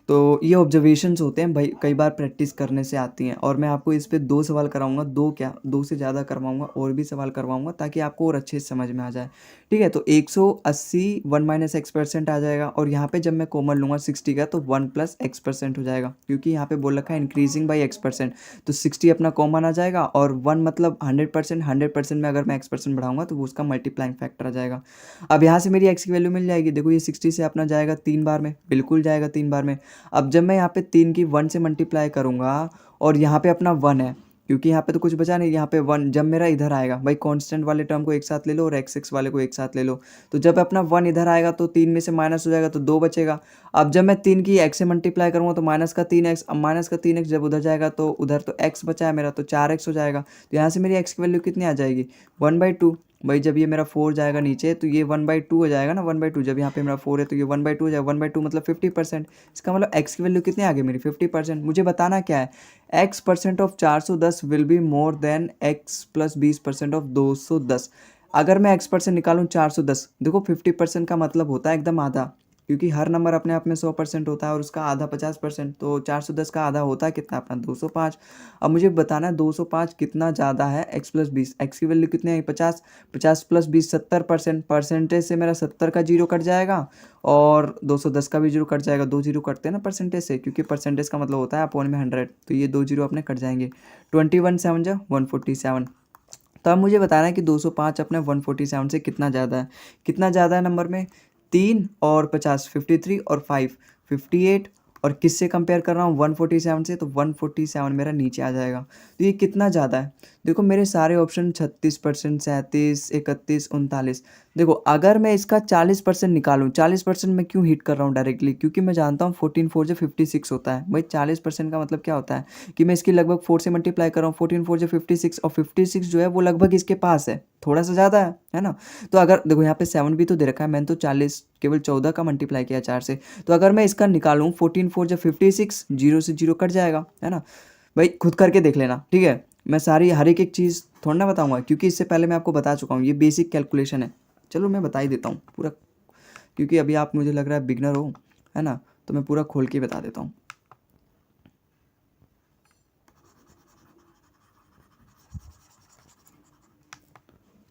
तो ये ऑब्जर्वेशंस होते हैं भाई, कई बार प्रैक्टिस करने से आती हैं। और मैं आपको इस पे 2 सवाल कराऊंगा, 2 क्या 2 से ज़्यादा करवाऊंगा, और भी सवाल करवाऊंगा ताकि आपको और अच्छे से समझ में आ जाए, ठीक है। तो 180 1 माइनस x% आ जाएगा, और यहाँ पे जब मैं कॉमन लूँगा 60 का तो 1 प्लस x% हो जाएगा, क्योंकि यहाँ पे बोल रखा है इंक्रीजिंग बाई x%। तो 60 अपना कॉमन आ जाएगा, और 1 मतलब 100%, 100% में अगर मैं x% बढ़ाऊंगा तो वो उसका मल्टीप्लाइंग फैक्टर आ जाएगा। अब यहाँ से मेरी x की वैल्यू मिल जाएगी। देखो ये 60 से अपना जाएगा 3 बार में, बिल्कुल जाएगा 3 बार में। अब जब मैं यहाँ पे 3 की 1 से मल्टीप्लाई करूँगा, और यहाँ पे अपना 1 है, क्योंकि यहाँ पे तो कुछ बचा नहीं, यहाँ पे 1 जब मेरा इधर आएगा, भाई कांस्टेंट वाले टर्म को एक साथ ले लो और x वाले को एक साथ ले लो। तो जब अपना 1 इधर आएगा तो 3 में से माइनस हो जाएगा तो 2 बचेगा। अब जब मैं 3 की x से मल्टीप्लाई करूँगा तो माइनस का 3x, अब माइनस का 3x जब उधर जाएगा तो उधर तो x बचा है मेरा, तो 4x हो जाएगा। तो यहाँ से मेरी x की वैल्यू कितनी आ जाएगी, 1/2। भाई जब ये मेरा 4 जाएगा नीचे तो ये 1/2 हो जाएगा ना, 1/2। जब यहाँ पे मेरा 4 है तो ये 1/2 हो जाएगा, 1/2 मतलब 50%। इसका मतलब x की वैल्यू कितनी आ गई मेरी, 50%। मुझे बताना क्या है, x% of 410 will be more than x+20% of 210। अगर मैं x% निकालूँ 410, देखो 50% का मतलब होता है एकदम आधा, क्योंकि हर नंबर अपने आप में 100% होता है और उसका आधा 50%। तो 410 का आधा होता है कितना अपना 205। अब मुझे बताना है 205 कितना ज़्यादा है x+20। x की वैल्यू कितनी है 50, 50+20 70%। परसेंटेज से मेरा 70 का जीरो कट जाएगा, और 210 का भी जीरो कट जाएगा। 2 जीरो कटते हैं ना परसेंटेज से, क्योंकि परसेंटेज का मतलब होता है अपॉन में 100। तो ये 2 जीरो अपने कट जाएंगे। 21 7 जा 147। तो अब मुझे बताना है कि 205 अपने 147 से कितना ज़्यादा है। कितना ज़्यादा है नंबर में, 3 और 50, 53 और 5 58। और किससे कंपेयर कर रहा हूँ, 147 से, तो 147 मेरा नीचे आ जाएगा। तो ये कितना ज़्यादा है, देखो मेरे सारे ऑप्शन 36%, 37, 31, 39। देखो अगर मैं इसका 40% निकालूँ, 40% मैं क्यों हिट कर रहा हूँ डायरेक्टली, क्योंकि मैं जानता हूँ 14 4 जो 56 होता है। भाई 40% का मतलब क्या होता है कि मैं इसकी लगभग 4 से मल्टीप्लाई कर रहा हूँ, 14 4 जो 56, और 56 जो है वो लगभग इसके पास है, थोड़ा सा ज़्यादा है ना। तो अगर देखो यहाँ पे 7 भी तो दे रखा है, मैंने तो 40 केवल 14 का मल्टीप्लाई किया 4 से। तो अगर मैं इसका निकालूँ 14 4 जो 56, जीरो से जीरो कट जाएगा, है ना। भाई खुद करके देख लेना, ठीक है। मैं सारी हर एक चीज़ थोड़ा ना बताऊंगा, क्योंकि इससे पहले मैं आपको बता चुका हूँ, ये बेसिक कैलकुलेशन है। चलो मैं बता ही देता हूँ पूरा, क्योंकि अभी आप मुझे लग रहा है बिगनर हो, है ना, तो मैं पूरा खोल के बता देता हूँ।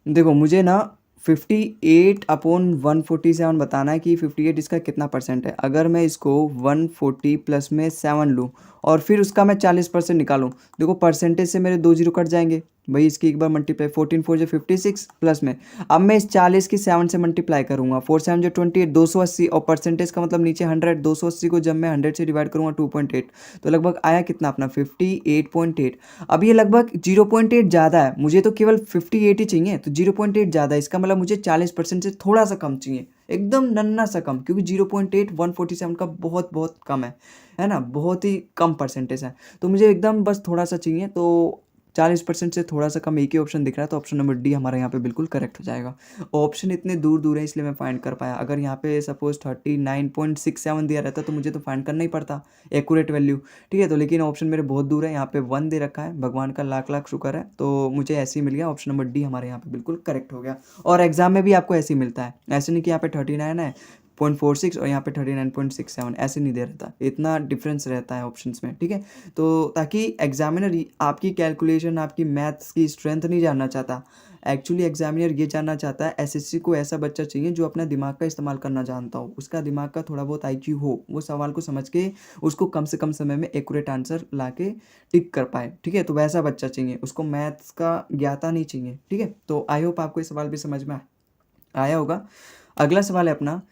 देखो मुझे ना 58/147 बताना है कि 58 इसका कितना परसेंट है। अगर मैं इसको 140 प्लस में 7 लूँ, और फिर उसका मैं 40% निकालूँ, देखो परसेंटेज से मेरे 2 जीरो कट जाएंगे। भाई इसकी एक बार मल्टीप्लाई, 14 4 जो 56 प्लस में, अब मैं इस 40 की 7 से मल्टीप्लाई करूँगा, 4 7 जो 28, 280, और परसेंटेज का मतलब नीचे 100, 280 को जब मैं 100 से डिवाइड करूँगा 2.8, तो लगभग आया कितना अपना 58.8। अब ये लगभग 0.8 ज़्यादा है, मुझे तो केवल 58 ही चाहिए, तो 0.8 ज़्यादा है, इसका मतलब मुझे 40% से थोड़ा सा कम चाहिए, एकदम नन्ना सा कम, क्योंकि 0.8 147 का बहुत बहुत कम है ना, बहुत ही कम परसेंटेज है। तो मुझे एकदम बस थोड़ा सा चाहिए। तो 40% से थोड़ा सा कम एक ही ऑप्शन दिख रहा है, तो ऑप्शन नंबर डी हमारा यहाँ पे बिल्कुल करेक्ट हो जाएगा। ऑप्शन इतने दूर दूर है इसलिए मैं फाइंड कर पाया। अगर यहाँ पे सपोज 39.67 दिया रहता तो मुझे तो फाइंड करना ही पड़ता एक्यूरेट वैल्यू, ठीक है। तो लेकिन ऑप्शन मेरे बहुत दूर है, यहाँ पे 1 दे रखा है, भगवान का लाख लाख शुक्र है, तो मुझे ऐसे ही मिल गया। ऑप्शन नंबर डी हमारे यहाँ पे बिल्कुल करेक्ट हो गया। और एग्जाम में भी आपको ऐसे ही मिलता है, ऐसे नहीं कि यहाँ पे 39 है 0.46 और यहाँ पे 39.67, ऐसे नहीं दे रहता, इतना डिफरेंस रहता है ऑप्शंस में, ठीक है। तो ताकि एग्जामिनर आपकी कैलकुलेशन, आपकी मैथ्स की स्ट्रेंथ नहीं जानना चाहता, एक्चुअली एग्जामिनर ये जानना चाहता है एसएससी को ऐसा बच्चा चाहिए जो अपना दिमाग का इस्तेमाल करना जानता हो, उसका दिमाग का थोड़ा बहुत आईक्यू हो, वो सवाल को समझ के उसको कम से कम समय में एक्यूरेट आंसर ला के टिक कर पाए, ठीक है। तो वैसा बच्चा चाहिए, उसको मैथ्स का ज्ञाता नहीं चाहिए, ठीक है। तो आई होप आपको ये सवाल भी समझ में आया होगा। अगला सवाल है अपना,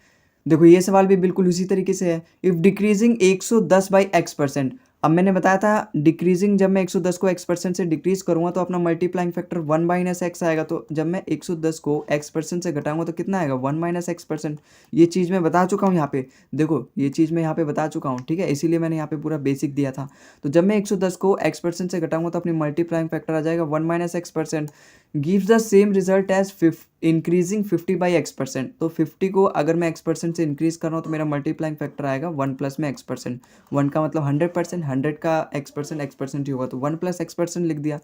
देखो ये सवाल भी बिल्कुल उसी तरीके से है। इफ़ डिक्रीजिंग 110 बाई x%, अब मैंने बताया था डिक्रीजिंग, जब मैं 110 को x% से डिक्रीज करूँगा तो अपना मल्टीप्लाइंग फैक्टर 1 माइनस एक्स आएगा। तो जब मैं 110 को x% से घटाऊंगा तो कितना आएगा 1 माइनस x%। ये चीज़ मैं बता चुका हूँ यहाँ पे, देखो ये चीज़ मैं यहाँ पे बता चुका हूँ, ठीक है, इसीलिए मैंने यहाँ पे पूरा बेसिक दिया था। तो जब मैं 110 को x% से घटाऊंगा तो अपनी मल्टीप्लाइंग फैक्टर आ जाएगा 1 minus x%, gives the same result as increasing 50 by x%। तो 50 को अगर मैं x% से इंक्रीज कर रहा हूँ तो मेरा मल्टीप्लाइंग फैक्टर आएगा 1 प्लस में x%। 1 का मतलब 100%, 100 का x% ही होगा, तो 1 प्लस x% लिख दिया।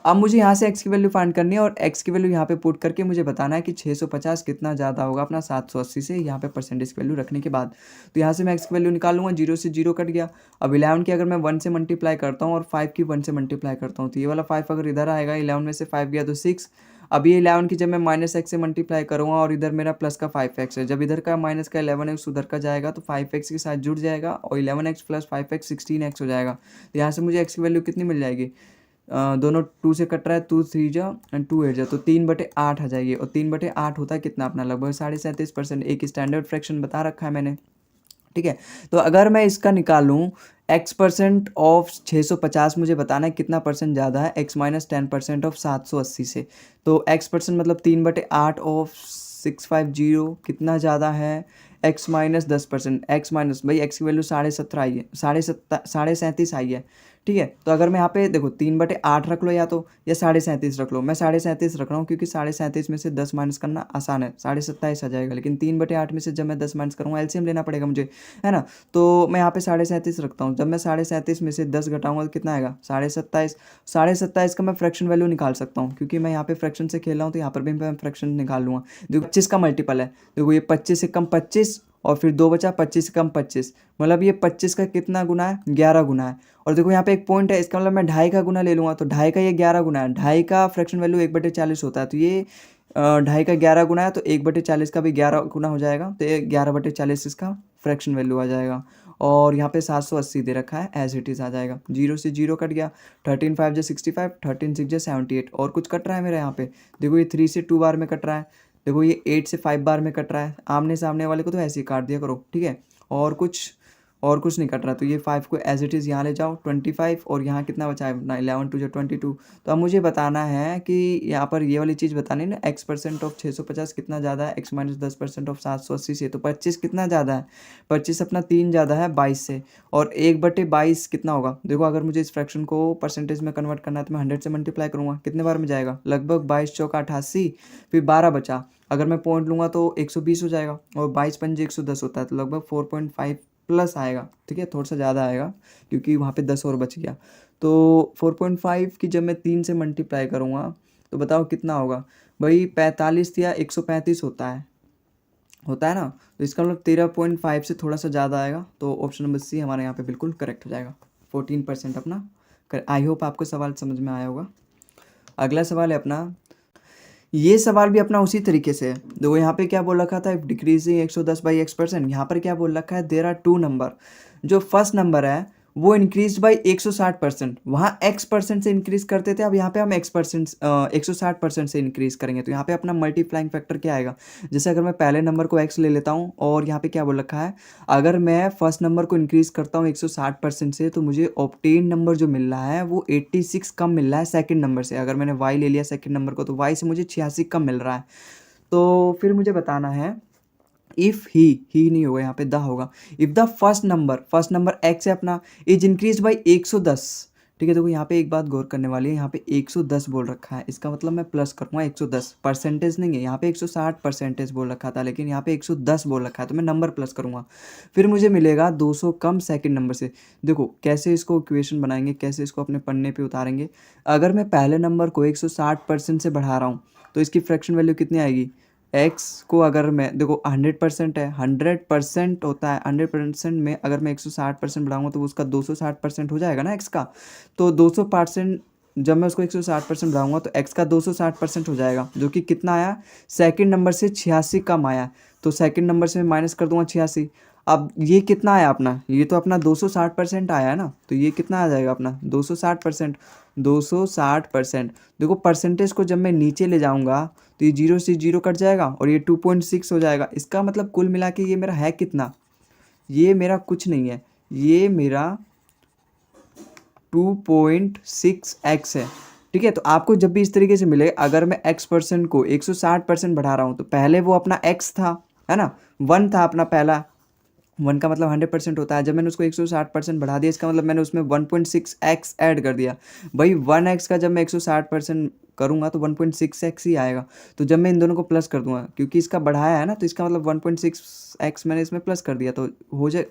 अब मुझे यहाँ से x की वैल्यू फाइंड करनी है और x की वैल्यू यहाँ पे पुट करके मुझे बताना है कि 650 कितना ज़्यादा होगा अपना 780 से, यहाँ पे परसेंटेज की वैल्यू रखने के बाद। तो यहाँ से मैं x की वैल्यू निकालूंगा, 0 से 0 कट गया। अब 11 की अगर मैं 1 से मल्टीप्लाई करता हूँ और 5 की 1 से मल्टीप्लाई करता हूँ तो ये वाला 5 अगर इधर आएगा, 11 में से 5 गया तो 6। अब ये 11 की जब मैं माइनस एक्स से मल्टीप्लाई करूँगा और इधर मेरा प्लस का 5x है, जब इधर का माइनस का 11x उधर का जाएगा तो 5x के साथ जुड़ जाएगा और 11x प्लस 5x 16x हो जाएगा। तो यहाँ से मुझे x की वैल्यू कितनी मिल जाएगी, दोनों 2 से कट रहा है, 2 3 जा एंड 2 8 जा, तो 3/8 आ जाएगी। और 3/8 होता है कितना अपना, लगभग 37.5%। एक स्टैंडर्ड फ्रैक्शन बता रखा है मैंने, ठीक है। तो अगर मैं इसका निकालूं x% ऑफ 650, मुझे बताना है कितना परसेंट ज़्यादा है x माइनस 10% ऑफ 780 से। तो x% मतलब 3/8 ऑफ 650 कितना ज़्यादा है, x माइनस 10%, x माइनस भाई x की वैल्यू 17.5 आई है, 37.5 आई है, ठीक है। तो अगर मैं यहाँ पे देखो 3/8 रख लो या 37.5 रख लो, मैं 37.5 रख रहा हूँ क्योंकि 37.5 में से 10 माइनस करना आसान है, 27.5 आ जाएगा। लेकिन 3/8 में से जब मैं 10 माइनस करूँगा एलसीएम लेना पड़ेगा मुझे, है ना। तो मैं यहाँ पे 37.5 रखता हूँ, जब मैं 37.5 में से 10 घटाऊंगा तो कितना आएगा 27.5। 27.5 का मैं फ्रैक्शन वैल्यू निकाल सकता हूँ क्योंकि मैं यहाँ पे फ्रैक्शन से खेल रहा हूँ, तो यहाँ पर भी मैं फ्रैक्शन निकाल लूँगा। देखो 25 का मल्टीपल है, देखो ये 25 से कम 25 और फिर 2 बचा, 25 से कम 25, मतलब ये 25 का कितना गुना है, 11 गुना है। और देखो यहाँ पे एक पॉइंट है, इसका मतलब मैं 2.5 का गुना ले लूँगा, तो 2.5 का ये 11 गुना है, 2.5 का फ्रैक्शन वैल्यू 1/40 होता है, तो ये 2.5 का 11 गुना है, तो 1/40 का भी 11 गुना हो जाएगा, तो ये 11/40 इसका फ्रैक्शन वैल्यू आ जाएगा। और यहाँ पे 780 दे रखा है, एज इट इज़ आ जाएगा। 0 से 0 कट गया, 13 5 जा 65, 13 6 जा 78, और कुछ कट रहा है मेरे यहाँ पे, देखो ये 3 से 2 बार में कट रहा है, देखो ये 8 से 5 बार में कट रहा है। आमने सामने वाले को तो ऐसे ही काट दिया करो, ठीक है। और कुछ नहीं कट रहा, तो ये 5 को एज इट इज़ यहाँ ले जाओ, 25, और यहाँ कितना बचा है ना, 11 2 22। तो अब मुझे बताना है कि यहाँ पर ये वाली चीज़ बतानी है ना, x% ऑफ 650 कितना ज़्यादा है x माइनस 10% ऑफ 780 से। तो 25 कितना ज़्यादा है, 25 अपना 3 ज़्यादा है 22 से, और 1/22 कितना होगा, देखो अगर मुझे इस फ्रैक्शन को परसेंटेज में कन्वर्ट करना है तो मैं 100 से मल्टीप्लाई करूँगा, कितने बार में जाएगा, लगभग 22 चौका 88, फिर 12 बचा, अगर मैं पॉइंट लूँगा तो 120 हो जाएगा, और 22 पंजे 110 होता है, तो लगभग 4.5 प्लस आएगा, ठीक है, थोड़ा सा ज़्यादा आएगा क्योंकि वहाँ पे 10 और बच गया। तो 4.5 की जब मैं 3 से मल्टीप्लाई करूँगा तो बताओ कितना होगा भाई, 45 या 135 होता है ना, तो इसका मतलब 13.5 से थोड़ा सा ज़्यादा आएगा, तो ऑप्शन नंबर सी हमारे यहाँ पे बिल्कुल करेक्ट हो जाएगा। 14% अपना आई होप आपको सवाल समझ में आया होगा। अगला सवाल है अपना, ये सवाल भी अपना उसी तरीके से है। देखो यहाँ पे क्या बोल रखा था, इफ डिक्रीजिंग 110 बाई x%, यहाँ पर क्या बोल रखा है, देयर आर 2 नंबर, जो फर्स्ट नंबर है वो इंक्रीज बाई 160%, वहाँ x% से इंक्रीज करते थे, अब यहाँ पे हम 160% से इंक्रीज करेंगे, तो यहाँ पे अपना मल्टीप्लाइंग फैक्टर क्या आएगा, जैसे अगर मैं पहले नंबर को x ले लेता हूँ, और यहाँ पे क्या बोल रखा है, अगर मैं फर्स्ट नंबर को इंक्रीज करता हूँ 160% से, तो मुझे ऑब्टेन नंबर जो मिल रहा है वो 86 कम मिल रहा है सेकंड नंबर से। अगर मैंने y ले लिया सेकंड नंबर को, तो y से मुझे 86 कम मिल रहा है। तो फिर मुझे बताना है, इफ़ ही नहीं होगा, यहाँ पे द होगा, if the first number x है अपना, इज इंक्रीज बाई 110, ठीक है। देखो यहाँ पे एक बात गौर करने वाली है, यहाँ पे 110 बोल रखा है, इसका मतलब मैं प्लस करूँगा 110, परसेंटेज नहीं है। यहाँ पे 160 परसेंटेज बोल रखा था, लेकिन यहाँ पे 110 बोल रखा है, तो मैं नंबर प्लस करूँगा। फिर मुझे मिलेगा 200 कम सेकंड नंबर से। देखो कैसे इसको इक्वेशन बनाएंगे, कैसे इसको अपने पन्ने पे उतारेंगे। अगर मैं पहले नंबर को 160% से बढ़ा रहा हूँ तो इसकी फ्रैक्शन वैल्यू कितनी आएगी। एक्स को अगर मैं देखो 100% है, 100% होता है, 100% में अगर मैं 160% बढ़ाऊंगा तो उसका 260% हो जाएगा ना एक्स का। तो 200% जब मैं उसको 160% बढ़ाऊंगा तो एक्स का 260% हो जाएगा, जो कि कितना आया, सेकंड नंबर से 86 कम आया। तो सेकंड नंबर से मैं माइनस कर दूंगा 86। अब ये कितना आया अपना, ये तो अपना 260% आया है ना, तो ये कितना आ जाएगा अपना 260%। 260%, देखो परसेंटेज को जब मैं नीचे ले जाऊंगा तो ये 0 से 0 कट जाएगा और ये 2.6 हो जाएगा। इसका मतलब कुल मिला के ये मेरा है कितना, ये मेरा कुछ नहीं है, ये मेरा 2.6x है। ठीक है। तो आपको जब भी इस तरीके से मिले, अगर मैं x% को 160% बढ़ा रहा हूँ तो पहले वो अपना x था, है ना, 1 था अपना पहला, 1 का मतलब 100% होता है। जब मैंने उसको 160% बढ़ा दिया, इसका मतलब मैंने उसमें 1.6x ऐड कर दिया। भाई 1x का जब मैं 160% करूँगा तो 1.6x ही आएगा। तो जब मैं इन दोनों को प्लस कर दूंगा, क्योंकि इसका बढ़ाया है ना, तो इसका मतलब 1.6x मैंने इसमें प्लस कर दिया, तो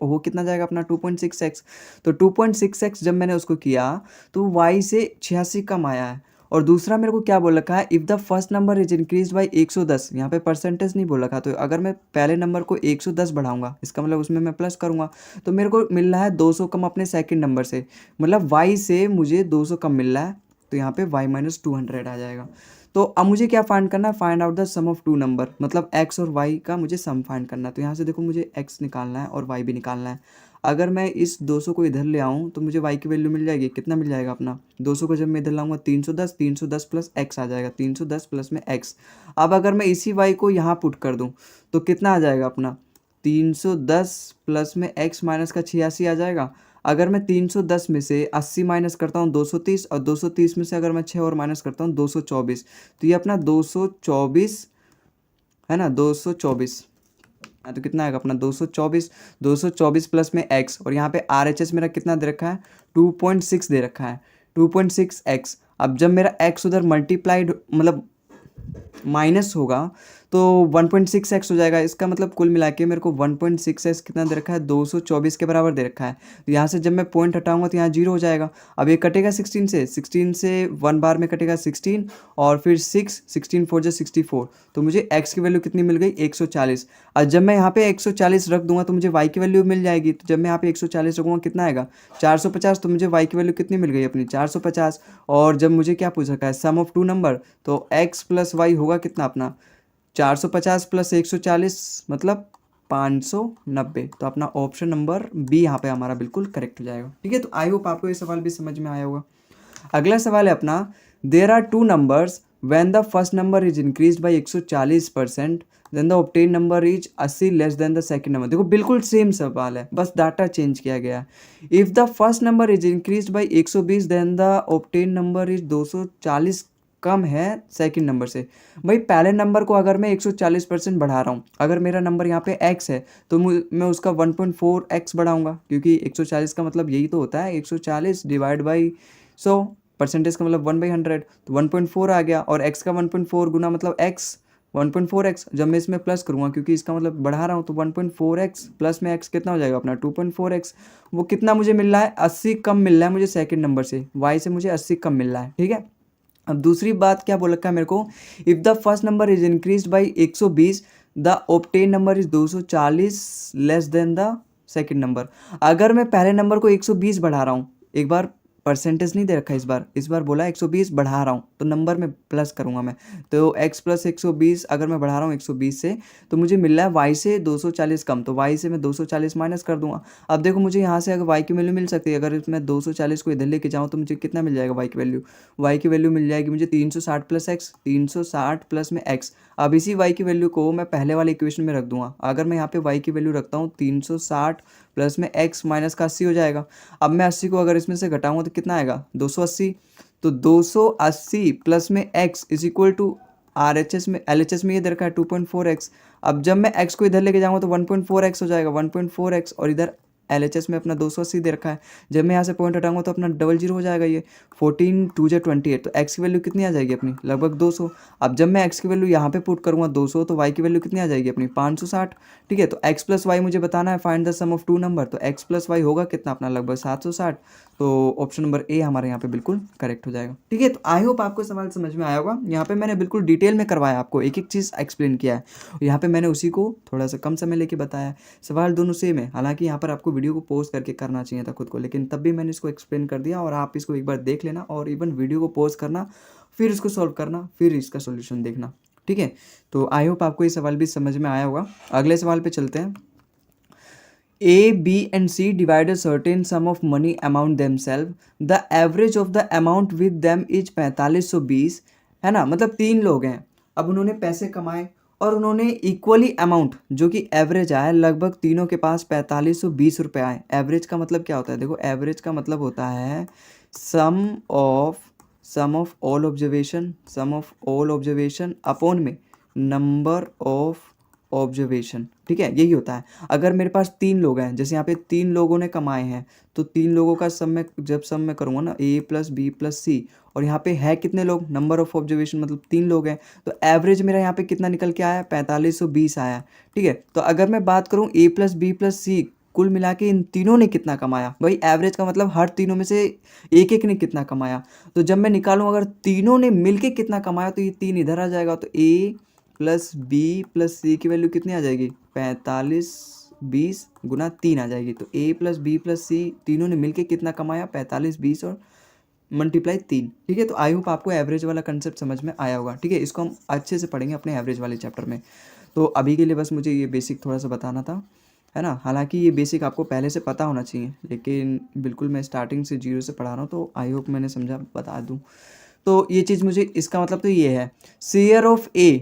हो कितना जाएगा अपना 2.6x। तो 2.6x जब मैंने उसको किया तो y से 86 कम आया है। और दूसरा मेरे को क्या बोल रखा है, if the first number is increase by 110, यहाँ पे परसेंटेज नहीं बोल रखा। तो अगर मैं पहले नंबर को 110 बढ़ाऊंगा, इसका मतलब उसमें मैं प्लस करूंगा, तो मेरे को मिल रहा है 200 कम अपने सेकंड नंबर से, मतलब y से मुझे 200 कम मिल रहा है। तो यहाँ पे y माइनस 200 आ जाएगा। तो अब मुझे क्या फाइंड करना है, find out the sum of two number, मतलब x और y का मुझे सम फाइंड करना है। तो यहाँ से देखो मुझे x निकालना है और y भी निकालना है। अगर मैं इस 200 को इधर ले आऊँ तो मुझे y की वैल्यू मिल जाएगी, कितना मिल जाएगा अपना 200 को जब मैं इधर लाऊंगा 310, 310 प्लस x आ जाएगा, 310 प्लस में x। अब अगर मैं इसी y को यहाँ पुट कर दूँ तो कितना आ जाएगा अपना 310 प्लस में x माइनस का 86 आ जाएगा। अगर मैं 310 में से 80 माइनस करता हूँ 230, और 230 में से अगर मैं 6 और माइनस करता हूँ 224, तो ये अपना 224 है ना, 224। हाँ, तो कितना आएगा अपना 224, 224 प्लस में x, और यहाँ पे RHS मेरा कितना दे रखा है 2.6 दे रखा है, 2.6x। अब जब मेरा x उधर मल्टीप्लाइड मतलब माइनस होगा तो 1.6x हो जाएगा। इसका मतलब कुल मिला के मेरे को 1.6x कितना दे रखा है 224 के बराबर दे रखा है। तो यहाँ से जब मैं पॉइंट हटाऊंगा तो यहाँ 0 हो जाएगा। अब ये कटेगा 16 से 1 बार में कटेगा 16, और फिर 16 4 जा 64, तो मुझे x की वैल्यू कितनी मिल गई 140। और जब मैं यहाँ पे 140 रख दूंगा तो मुझे y की वैल्यू मिल जाएगी। तो जब मैं यहाँ पे 140 रखूँगा कितना आएगा 450, तो मुझे y की वैल्यू कितनी मिल गई अपनी 450। और जब मुझे क्या पूछ रखा है सम ऑफ टू नंबर, तो x प्लस वाई होगा कितना अपना 450 प्लस 140 मतलब 590। तो अपना ऑप्शन नंबर बी यहाँ पे हमारा बिल्कुल करेक्ट हो जाएगा। ठीक है। तो आई होप आपको ये सवाल भी समझ में आया होगा। अगला सवाल है अपना, there are two numbers when the first number is increase by 140%, then the obtain number is 80 less than the second number. देखो बिल्कुल सेम सवाल है, बस डाटा चेंज किया गया है। If the first number is increase by 120, then the obtain number is 240 कम है सेकंड नंबर से। भाई पहले नंबर को अगर मैं 140% बढ़ा रहा हूँ, अगर मेरा नंबर यहाँ पे x है तो मैं उसका 1.4x बढ़ाऊंगा, क्योंकि 140 का मतलब यही तो होता है 140 डिवाइड बाई 100, परसेंटेज का मतलब 1/100, तो 1.4 आ गया। और x का 1.4 गुना मतलब x 1.4x। जब मैं इसमें प्लस करूँगा क्योंकि इसका मतलब बढ़ा रहा हूँ, तो 1.4x प्लस में x कितना हो जाएगा अपना 2.4x। वो कितना मुझे मिल रहा है 80 कम मिल रहा है मुझे सेकंड नंबर से, y से मुझे 80 कम मिल रहा है। ठीक है। अब दूसरी बात क्या बोल रखा है मेरे को, if the first number is increase by 120, the obtain number is 240 less than the second number. अगर मैं पहले नंबर को 120 बढ़ा रहा हूँ, एक बार परसेंटेज नहीं दे रखा इस बार बोला 120 बढ़ा रहा हूँ, तो नंबर में प्लस करूँगा मैं। तो x प्लस 120 अगर मैं बढ़ा रहा हूँ 120 से, तो मुझे मिल रहा है y से 240 कम, तो y से मैं 240 माइनस कर दूंगा। अब देखो मुझे यहाँ से अगर y की वैल्यू मिल सकती है, अगर मैं 240 को इधर लेके जाऊँ तो मुझे कितना मिल जाएगा y की वैल्यू मिल जाएगी मुझे 360 प्लस x, 360 प्लस में x। अब इसी y की वैल्यू को मैं पहले वाले इक्वेशन में रख दूंगा। अगर मैं यहाँ पे y की वैल्यू रखता हूँ 360 प्लस में x माइनस का 80 हो जाएगा। अब मैं 80 को अगर इसमें से घटाऊंगा तो कितना आएगा 280। तो 280 प्लस में x is equal to RHS में LHS में ये दे रखा है 2.4x। अब जब मैं x को इधर लेके जाऊंगा तो 1.4x हो जाएगा 1.4x, और इधर LHS में अपना 280 दे रखा है। जब मैं यहाँ से पॉइंट हटाऊंगा तो अपना 00 हो जाएगा ये। 14 2 जा 28, तो x की वैल्यू कितनी आ जाएगी अपनी, लगभग 200। अब जब मैं x की वैल्यू यहाँ पे पुट करूँगा 200, तो y की वैल्यू कितनी आ जाएगी अपनी 560। ठीक है, तो x प्लस वाई मुझे बताना है, find the sum of two number. तो x प्लस वाई होगा कितना अपना, लगभग 760। तो ऑप्शन नंबर ए हमारे यहाँ पे बिल्कुल करेक्ट हो जाएगा। ठीक है, तो आई होप आपको सवाल समझ में आया होगा। यहाँ पे मैंने बिल्कुल डिटेल में करवाया, आपको एक एक चीज़ एक्सप्लेन किया है। यहाँ पे मैंने उसी को थोड़ा सा कम समय लेके बताया है। सवाल दोनों सेम है, हालांकि यहाँ पर आपको वीडियो को पॉज करके करना चाहिए था खुद को, लेकिन तब भी मैंने इसको एक्सप्लेन कर दिया। और आप इसको एक बार देख लेना, और इवन वीडियो को पॉज करना, फिर इसको सॉल्व करना, फिर इसका सोल्यूशन देखना। ठीक है, तो आई होप आपको ये सवाल भी समझ में आया होगा। अगले सवाल पे चलते हैं। A, B and C divide a certain sum of money among themselves. The average of the amount with them is 4520, है ना। मतलब तीन लोग हैं, अब उन्होंने पैसे कमाए और उन्होंने इक्वली अमाउंट, जो कि एवरेज आया, लगभग तीनों के पास 4520 रुपये आए। एवरेज का मतलब क्या होता है, देखो एवरेज का मतलब होता है सम ऑफ ऑल ऑब्जर्वेशन अपॉन में नंबर ऑफ ऑब्जर्वेशन। ठीक है, यही होता है। अगर मेरे पास तीन लोग हैं, जैसे यहाँ पे तीन लोगों ने कमाए हैं, तो तीन लोगों का सम में जब सम में करूँगा ना, A प्लस बी प्लस सी, और यहाँ पे है कितने लोग, नंबर ऑफ ऑब्जर्वेशन मतलब तीन लोग हैं, तो एवरेज मेरा यहाँ पे कितना निकल के आया, 4520 आया। ठीक है, तो अगर मैं बात करूँ A प्लस बी प्लस सी, कुल मिला के इन तीनों ने कितना कमाया, भाई एवरेज का मतलब हर तीनों में से एक एक ने कितना कमाया। तो जब मैं निकालूँ अगर तीनों ने मिलके कितना कमाया, तो ये तीन इधर आ जाएगा, तो A प्लस बी प्लस सी की वैल्यू कितनी आ जाएगी, 4520 गुना 3 आ जाएगी। तो A प्लस बी प्लस सी तीनों ने मिलके कितना कमाया, 4520 और मल्टीप्लाई 3। ठीक है, तो आई होप आपको एवरेज वाला कंसेप्ट समझ में आया होगा। ठीक है, इसको हम अच्छे से पढ़ेंगे अपने एवरेज वाले चैप्टर में। तो अभी के लिए बस मुझे ये बेसिक थोड़ा सा बताना था, है ना। हालांकि ये बेसिक आपको पहले से पता होना चाहिए, लेकिन बिल्कुल मैं स्टार्टिंग से जीरो से पढ़ा रहा हूँ, तो आई होप मैंने समझा बता दूँ। तो ये चीज़ मुझे, इसका मतलब तो ये है, share of A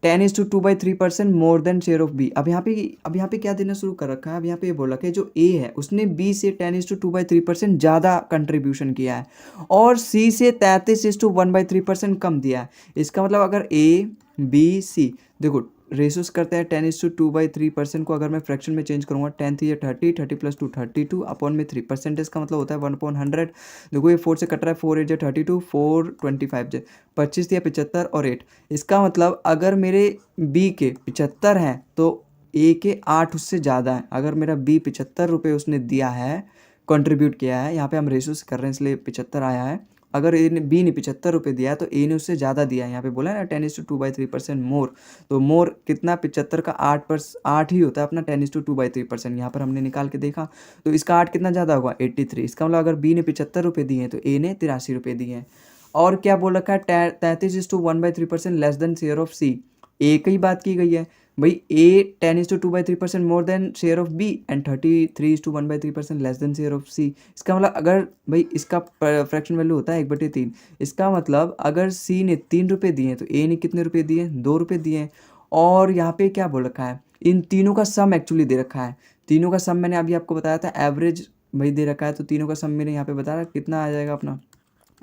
10:2/3% more than share of B. अब यहाँ पे क्या देना शुरू कर रखा है, अब यहाँ पे ये बोल रखा है जो ए है उसने बी से 10:2/3% ज़्यादा कंट्रीब्यूशन किया है, और सी से 33:1/3% कम दिया है। इसका मतलब अगर ए बी सी, देखो रेशोस करते हैं, 10:2/3% को अगर मैं फ्रैक्शन में चेंज करूँगा, 10 3 30, 30 + 2 32 अपॉन में 3, परसेंटेज का मतलब होता है 1/100। देखो ये 4 से कट रहा है, 4 8 जा 32, 4 25 जा 25 या 75 और 8। इसका मतलब अगर मेरे बी के 75 हैं तो ए के 8 उससे ज़्यादा है। अगर मेरा बी 75 रुपये उसने दिया है, कंट्रीब्यूट किया है, यहाँ पे हम रेशोस कर रहे हैं इसलिए 75 आया है। अगर ए ने बी ने 75 रुपये दिया है तो ए ने उससे ज़्यादा दिया है, यहाँ पे बोला है ना 10:2/3% मोर। तो मोर कितना, 75 का 8 ही होता है अपना 10:2/3%। यहाँ पर हमने निकाल के देखा, तो इसका 8 कितना ज़्यादा होगा, 83। इसका मतलब अगर बी ने 75 रुपये दिए हैं तो ए ने 83 रुपये दिए हैं। और क्या बोल रखा है, 33:1/3% less than share of C. A की बात की गई है, भाई A 10:2/3% more than share of B and 33:1/3% less than share of C. इसका मतलब अगर भाई इसका फ्रैक्शन वैल्यू होता है 1/3। इसका मतलब अगर सी ने 3 रुपये दिए हैं तो ए ने कितने रुपये दिए हैं, 2 रुपये दिए हैं। और यहाँ पे क्या बोल रखा है, इन तीनों का सम एक्चुअली दे रखा है। तीनों का सम मैंने अभी आपको बताया था, एवरेज भाई दे रखा है, तो तीनों का सम मैंने यहाँ पे बताया कितना आ जाएगा अपना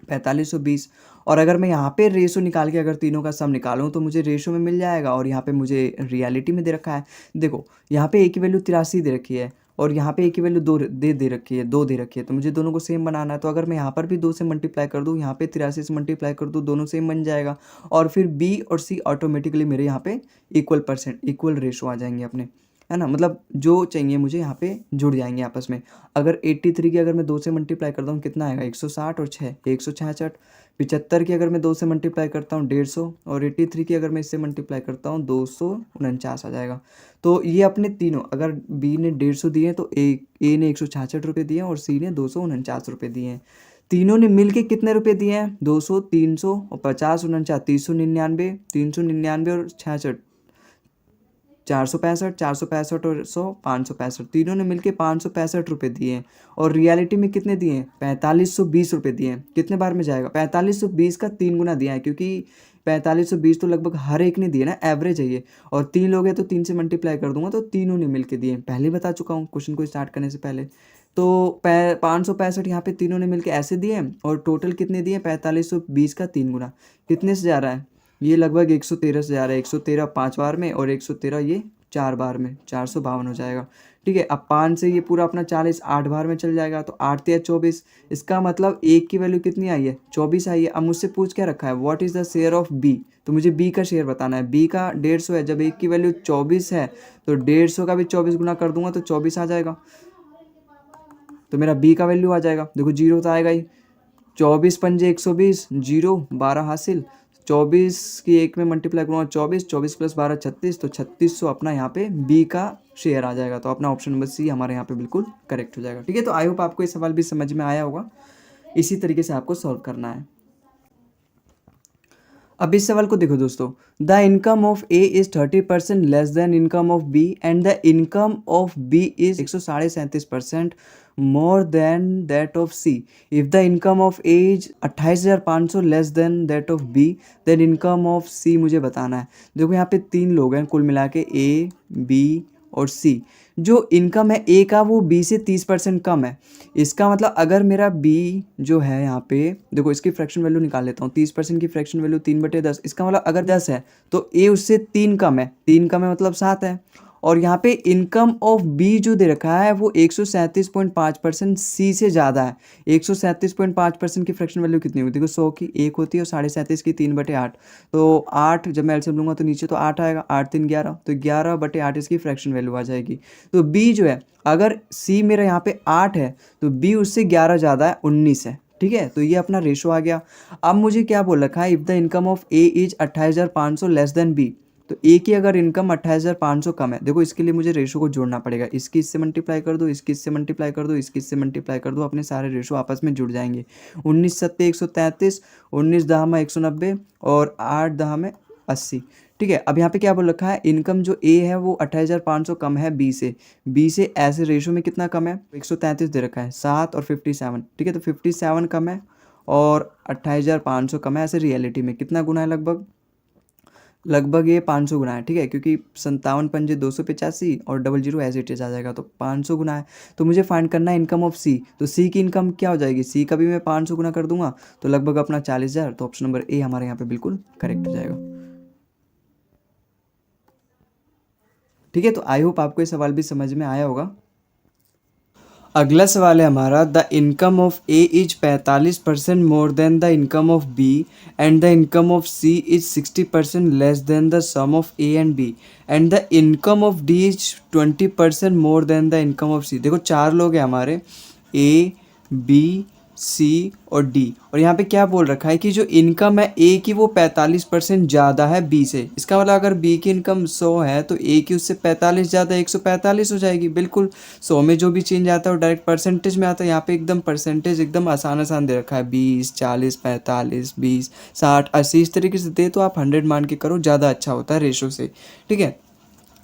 4520। और अगर मैं यहाँ पे रेशो निकाल के अगर तीनों का सम निकालूं तो मुझे रेशो में मिल जाएगा, और यहाँ पे मुझे रियलिटी में दे रखा है। देखो यहाँ पे ए की वैल्यू 83 दे रखी है, और यहाँ पे ए की वैल्यू 2 दे रखी है, 2 दे रखी है, तो मुझे दोनों को सेम बनाना है। तो अगर मैं यहाँ पर भी 2 से मल्टीप्लाई कर दूँ, यहाँ पे 83 से मल्टीप्लाई कर दूँ, दोनों सेम बन जाएगा, और फिर बी और सी ऑटोमेटिकली मेरे यहाँ पे इक्वल रेशो आ जाएंगे अपने, है ना। मतलब जो चाहिए मुझे यहाँ पे जुड़ जाएंगे आपस में। अगर 83 की अगर मैं 2 से मल्टीप्लाई करता हूँ कितना आएगा, 160 और 6 166। 75 की अगर मैं 2 से मल्टीप्लाई करता हूँ 150, और 83 की अगर मैं इससे मल्टीप्लाई करता हूँ 249 आ जाएगा। तो ये अपने तीनों, अगर बी ने 150 दिए तो ए ने 166 रुपये दिए और सी ने 249 रुपये दिए हैं। तीनों ने मिलके कितने रुपए दिए हैं, 200 300 और 50 49, 399 और 66, 465 465 और 100 565, तीनों ने मिलके 565 रुपये दिए हैं। और रियलिटी में कितने दिए हैं, 4520 रुपये दिए हैं। कितने बार में जाएगा, 4520 का 3 गुना दिया है, क्योंकि 4520 तो लगभग हर एक ने दिए ना, एवरेज है ये। और 3 लोग हैं तो 3 से मल्टीप्लाई कर दूंगा तो तीनों ने मिलके दिए, पहले बता चुका हूँ क्वेश्चन को स्टार्ट करने से पहले। तो 565 यहाँ पे तीनों ने मिलके ऐसे दिए हैं, और टोटल कितने दिए, 4520 का 3 गुना कितने से जा रहा है, ये लगभग 113 से जा रहा है। 113 5 बार में और 113 ये 4 बार में 452 हो जाएगा। ठीक है, अब 5 से ये पूरा अपना 40 8 बार में चल जाएगा, तो 8 तिया 24। इसका मतलब एक की वैल्यू कितनी आई है, 24 आई है। अब मुझसे पूछ क्या रखा है, what is the share of B, तो मुझे बी का शेयर बताना है। बी का 150 है, जब एक की वैल्यू 24 है तो 150 का भी 24 गुना कर दूंगा तो 24 आ जाएगा, तो मेरा बी का वैल्यू आ जाएगा। देखो जीरो तो आएगा ही, 24 पंजे 120, जीरो 12 हासिल। 24 की एक में मल्टीप्लाई करूँगा 24, 24 प्लस 12 36, तो 3600 अपना यहाँ पे बी का शेयर आ जाएगा। तो अपना ऑप्शन नंबर सी हमारे यहाँ पे बिल्कुल करेक्ट हो जाएगा। ठीक है, तो आई होप आपको ये सवाल भी समझ में आया होगा। इसी तरीके से आपको सॉल्व करना है। अब इस सवाल को देखो दोस्तों, the income of A is 30% less than income of B and the income of B is 137% more than that of C. If the income of A is 28,500 less than that of B, then income of C मुझे बताना है। देखो यहाँ पे 3 लोग हैं कुल मिला के, ए बी और सी। जो इनकम है ए का वो बी से 30% कम है। इसका मतलब अगर मेरा बी जो है यहाँ पे, देखो इसकी फ्रैक्शन वैल्यू निकाल लेता हूँ, 30% की फ्रैक्शन वैल्यू 3/10। इसका मतलब अगर 10 है तो ए उससे 3 कम है, 3 कम है मतलब 7 है। और यहाँ पे इनकम ऑफ बी जो दे रखा है वो 137.5% सी से ज़्यादा है। 137.5% की फ्रैक्शन वैल्यू कितनी होती है, देखो 100 की 1 होती है और 37.5 की 3/8, तो 8 जब मैं एलसीएम लूँगा तो नीचे तो 8 आएगा, 8 3 11, तो 11/8 इसकी फ्रैक्शन वैल्यू आ जाएगी। तो बी जो है, अगर सी मेरा यहाँ पे 8 है तो बी उससे 11 ज़्यादा है, 19 है। ठीक है, तो ये अपना रेशो आ गया। अब मुझे क्या बोल रखा है, if the income of A is 28,500 less than B, तो ए की अगर इनकम 28,500 कम है, देखो इसके लिए मुझे रेशो को जोड़ना पड़ेगा। इसकी इससे मल्टीप्लाई कर दो, इसकी इससे मल्टीप्लाई कर दो, इसकी इससे मल्टीप्लाई कर दो, अपने सारे रेशो आपस में जुड़ जाएंगे। 19 सत्ते 133, 19 दहा में 190 और 8 दहा में 80। ठीक है, अब यहाँ पे क्या बोल रखा है, इनकम जो ए है वो 28,500 कम है बी से। बी से ऐसे रेशो में कितना कम है, 133 दे रखा है, 7 और 57। ठीक है, तो 57 कम है और 28,500 कम है। ऐसे रियलिटी में कितना गुना है, लगभग ये 500 गुना है। ठीक है, क्योंकि 57 पंजे 285 और double zero as it is आ जाएगा, तो 500 गुना है। तो मुझे फाइंड करना है इनकम ऑफ सी, तो सी की इनकम क्या हो जाएगी, सी का भी मैं 500 गुना कर दूंगा तो लगभग अपना 40,000। तो ऑप्शन नंबर ए हमारे यहाँ पे बिल्कुल करेक्ट हो जाएगा। ठीक है, तो आई होप आपको ये सवाल भी समझ में आया होगा। अगला सवाल है हमारा, the income of A is 45% more than the income of B and the income of C is 60% less than the sum of A and B and the income of D is 20% more than the income of C. देखो 4 लोग हैं हमारे, ए बी सी और डी, और यहाँ पे क्या बोल रखा है कि जो इनकम है ए की वो 45% ज़्यादा है बी से। इसका मतलब अगर बी की इनकम 100 है तो ए की उससे 45 ज़्यादा 145 हो जाएगी। बिल्कुल 100 में जो भी चेंज आता है वो डायरेक्ट परसेंटेज में आता है। यहाँ पे एकदम परसेंटेज एकदम आसान आसान दे रखा है, 20 40 45 20 60 80, इस तरीके से दे तो आप 100 मान के करो, ज़्यादा अच्छा होता है रेशो से। ठीक है,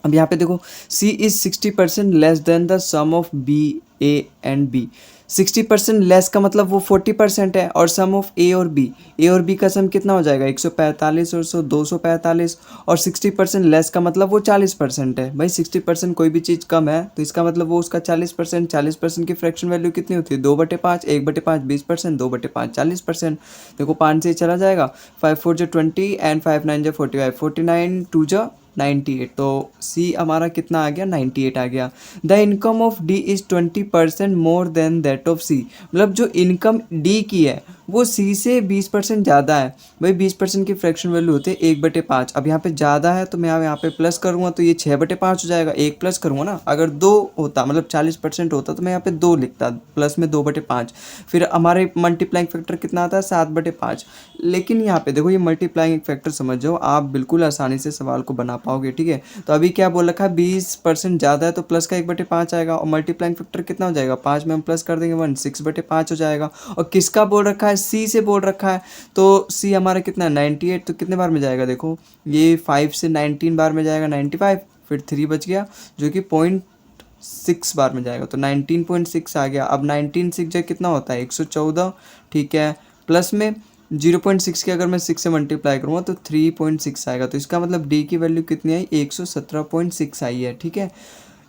अब यहाँ पे देखो C is 60% less than the sum of B A and B. 60% less का मतलब वो 40% है, और सम ऑफ ए और बी का सम कितना हो जाएगा, 145 और 100 245, और 60% लेस का मतलब वो 40% है। भाई 60% कोई भी चीज़ कम है तो इसका मतलब वो उसका 40%। 40% की फ्रैक्शन वैल्यू कितनी होती है, 2/5, 1/5 20%, 2/5 40%। देखो 5 से चला जाएगा, 5 4 जो 20 एंड 5 9 जो 45, 49 2 जो 98, तो सी हमारा कितना आ गया, 98 आ गया। The income of D is 20% more than that of C, मतलब जो इनकम डी की है वो सी से 20% ज़्यादा है। भाई 20% की फ्रैक्शन वैल्यू होती है 1/5। अब यहाँ पे ज़्यादा है तो मैं यहाँ पे प्लस करूँगा तो ये 6/5 हो जाएगा, 1 प्लस करूँगा ना। अगर 2 होता मतलब 40% होता तो मैं यहाँ पे 2 लिखता, प्लस में 2/5। फिर हमारे मल्टीप्लाइंग फैक्टर कितना आता है, 7/5। लेकिन यहाँ पे देखो ये मल्टीप्लाइंग फैक्टर समझ जाओ, आप बिल्कुल आसानी से सवाल को बना पाओगे। ठीक है, तो अभी क्या बोल रखा है, 20% ज़्यादा है तो प्लस का 1/5 आएगा, और मल्टीप्लाइंग फैक्टर कितना हो जाएगा, 5 में हम प्लस कर देंगे 1, 6/5 हो जाएगा। और किसका बोल रखा है, सी से बोल रखा है, तो सी हमारा कितना है 98, तो कितने बार में जाएगा, देखो ये 5 से 19 बार में जाएगा 95, फिर 3 बच गया जो कि 0.6 बार में जाएगा, तो 19.6 आ गया। अब 19 6 कितना होता है, 114। ठीक है, प्लस में 0.6 के अगर मैं 6 से मल्टीप्लाई करूँगा तो 3.6 आएगा, तो इसका मतलब डी की वैल्यू कितनी आई, 117.6 आई है। ठीक है,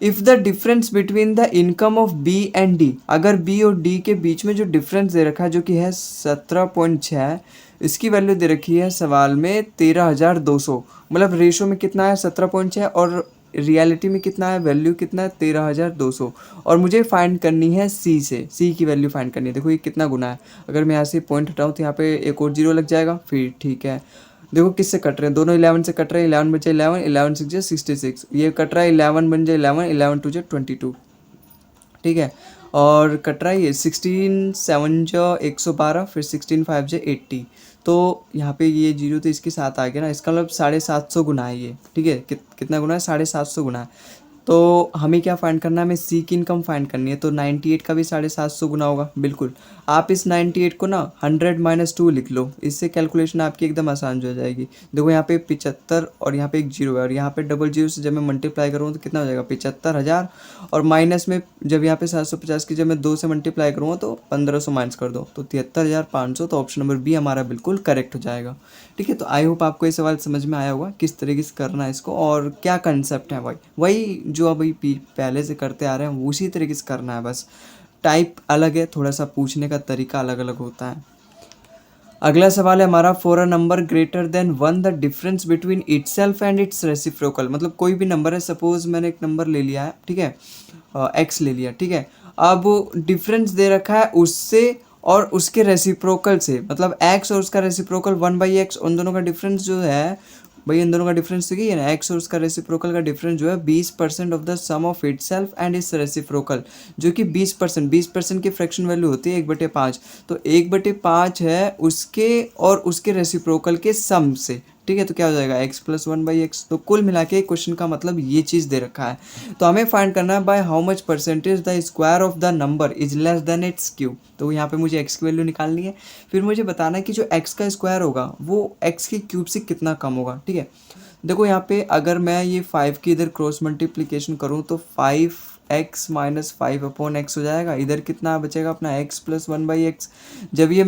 if the difference between the income of B and D, अगर बी और डी के बीच में जो डिफरेंस दे रखा है जो कि है 17.6, इसकी वैल्यू दे रखी है सवाल में 13,200, मतलब रेशो में कितना है 17.6 और रियलिटी में कितना है, वैल्यू कितना है 13,200, और मुझे फाइंड करनी है सी से, सी की वैल्यू फाइंड करनी है। देखो ये कितना गुना है, अगर मैं यहाँ से पॉइंट हटाऊँ तो यहाँ पे एक और जीरो लग जाएगा, फिर ठीक है। देखो किससे कट रहे हैं, दोनों 11 से कट रहे हैं, 11 बचे 11, 11 6 जा 66, ये कट रहा है 11 बन जाए 11, 11 2 जा 22, ठीक है। और कट रहा है ये 16 7 जा 112, फिर 16 5 जा 80, तो यहाँ पे ये जीरो तो इसके साथ आ गया ना, इसका मतलब 750 गुना है ये, ठीक है। कितना गुना है, 750 गुना है। तो हमें क्या फाइंड करना है, हमें सी की इनकम फाइंड करनी है, तो 98 का भी 750 गुना होगा, बिल्कुल। आप इस 98 को ना 100 - 2 लिख लो, इससे कैलकुलेशन आपकी एकदम आसान हो जाएगी। देखो यहाँ पे 75 और यहाँ पे एक जीरो है, और यहाँ पे डबल जीरो से जब मैं मल्टीप्लाई करूँ तो कितना हो जाएगा 75,000, और माइनस में जब यहाँ पे 750 की जब मैं 2 से मल्टीप्लाई करूँगा तो 1500 माइनस कर दो तो 73,500, तो ऑप्शन नंबर बी हमारा बिल्कुल करेक्ट हो जाएगा, ठीक है। तो आई होप आपको ये सवाल समझ में आया होगा किस तरीके से करना है इसको, और क्या कंसेप्ट है, वही जो अभी पहले से करते आ रहे हैं उसी तरीके से करना है, बस टाइप अलग है, थोड़ा सा पूछने का तरीका अलग अलग होता है। अगला सवाल है हमारा, for a number greater than 1 the difference between itself and its reciprocal. मतलब कोई भी नंबर है, सपोज मैंने एक नंबर ले लिया है, ठीक है, एक्स ले लिया, ठीक है। अब डिफरेंस दे रखा है उससे और उसके रेसिप्रोकल से, मतलब एक्स और उसका रेसिप्रोकल 1/x, उन दोनों का डिफरेंस जो है भाई, इन दोनों का डिफरेंस देखिए ना, एक्स और उसका रेसिप्रोकल का डिफरेंस जो है 20% of the sum of itself and its reciprocal, जो कि 20% की फ्रैक्शन वैल्यू होती है 1/5, तो 1/5 है उसके और उसके रेसिप्रोकल के सम से, ठीक है। तो क्या हो जाएगा x + 1/x। तो कुल मिला के क्वेश्चन का मतलब ये चीज़ दे रखा है, तो हमें फाइंड करना है by how much percentage the square of the number is less than it's cube. तो यहाँ पे मुझे x की वैल्यू निकालनी है, फिर मुझे बताना है कि जो x का स्क्वायर होगा वो x के क्यूब से कितना कम होगा, ठीक है। देखो यहाँ पे अगर मैं ये 5 की इधर क्रॉस मल्टीप्लिकेशन करूँ तो 5x - 5/x हो जाएगा, इधर कितना बचेगा अपना x + 1/x। जब ये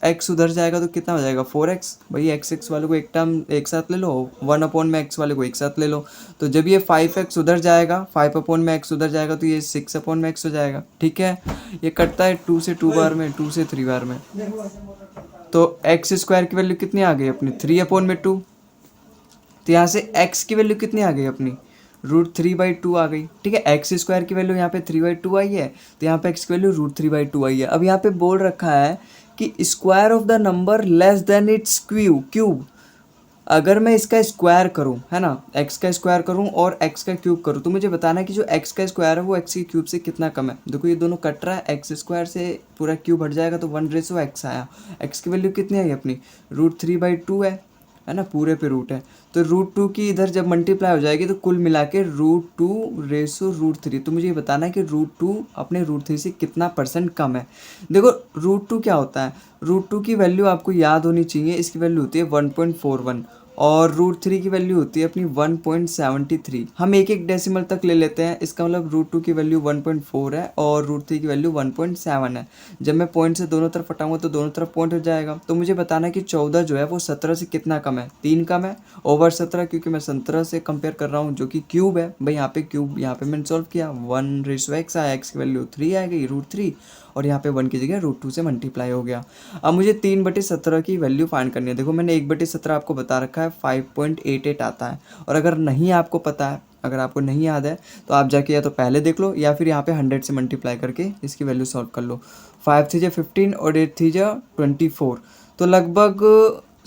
x उधर जाएगा तो कितना हो जाएगा 4x। भाई x वाले को एक टर्म एक साथ ले लो, 1/x वाले को एक साथ ले लो, तो जब ये 5x उधर जाएगा, 5/x उधर जाएगा तो ये 6/x हो जाएगा, ठीक है। ये कटता है 2 से 2 बार में, 2 से 3 बार में, तो x² की वैल्यू कितनी आ गई अपनी 3/2। तो यहाँ से x की वैल्यू कितनी आ गई अपनी √3/2 आ गई, ठीक है। x² की वैल्यू यहाँ पे 3/2 आई है, तो यहाँ पे x की वैल्यू √3/2 आई है। अब यहाँ पे बोल रखा है कि square of the number less than it's cube. अगर मैं इसका स्क्वायर करूँ, है ना, x का स्क्वायर करूँ और x का क्यूब करूँ, तो मुझे बताना है कि जो x का स्क्वायर है वो x के क्यूब से कितना कम है। देखो ये दोनों कट रहा है, x² से पूरा क्यूब हट जाएगा तो 1/x आया। x की वैल्यू कितनी आई अपनी √3/2 है ना, पूरे पे रूट है, तो √2 की इधर जब मल्टीप्लाई हो जाएगी तो कुल मिला के √2/√3। तो मुझे ये बताना है कि √2 अपने √3 से कितना % कम है। देखो √2 क्या होता है, √2 की वैल्यू आपको याद होनी चाहिए, इसकी वैल्यू होती है 1.41, और √3 की वैल्यू होती है अपनी 1.73। हम एक एक डेसिमल तक ले लेते हैं, इसका मतलब √2 की वैल्यू 1.4 है और √3 की वैल्यू 1.7 है। जब मैं पॉइंट से दोनों तरफ हटाऊंगा तो दोनों तरफ पॉइंट हो जाएगा। तो मुझे बताना है कि 14 जो है वो 17 से कितना कम है, 3 कम है ओवर 17, क्योंकि मैं 17 से कंपेयर कर रहा हूँ जो कि क्यूब है। भाई यहाँ पे क्यूब, यहाँ पे मैंने सॉल्व किया 1/x आया, x की वैल्यू 3 आ गई √3, और यहाँ पे 1 की जगह √2 से मल्टीप्लाई हो गया। अब मुझे 3/17 की वैल्यू फाइंड करनी है। देखो मैंने 1/17 आपको बता रखा है 5.88 आता है, और अगर नहीं आपको पता है, अगर आपको नहीं याद है तो आप जाके या तो पहले देख लो या फिर यहाँ पे 100 से मल्टीप्लाई करके इसकी वैल्यू सॉल्व कर लो। 5 3 जा 15 और 8 3 जा 24, तो लगभग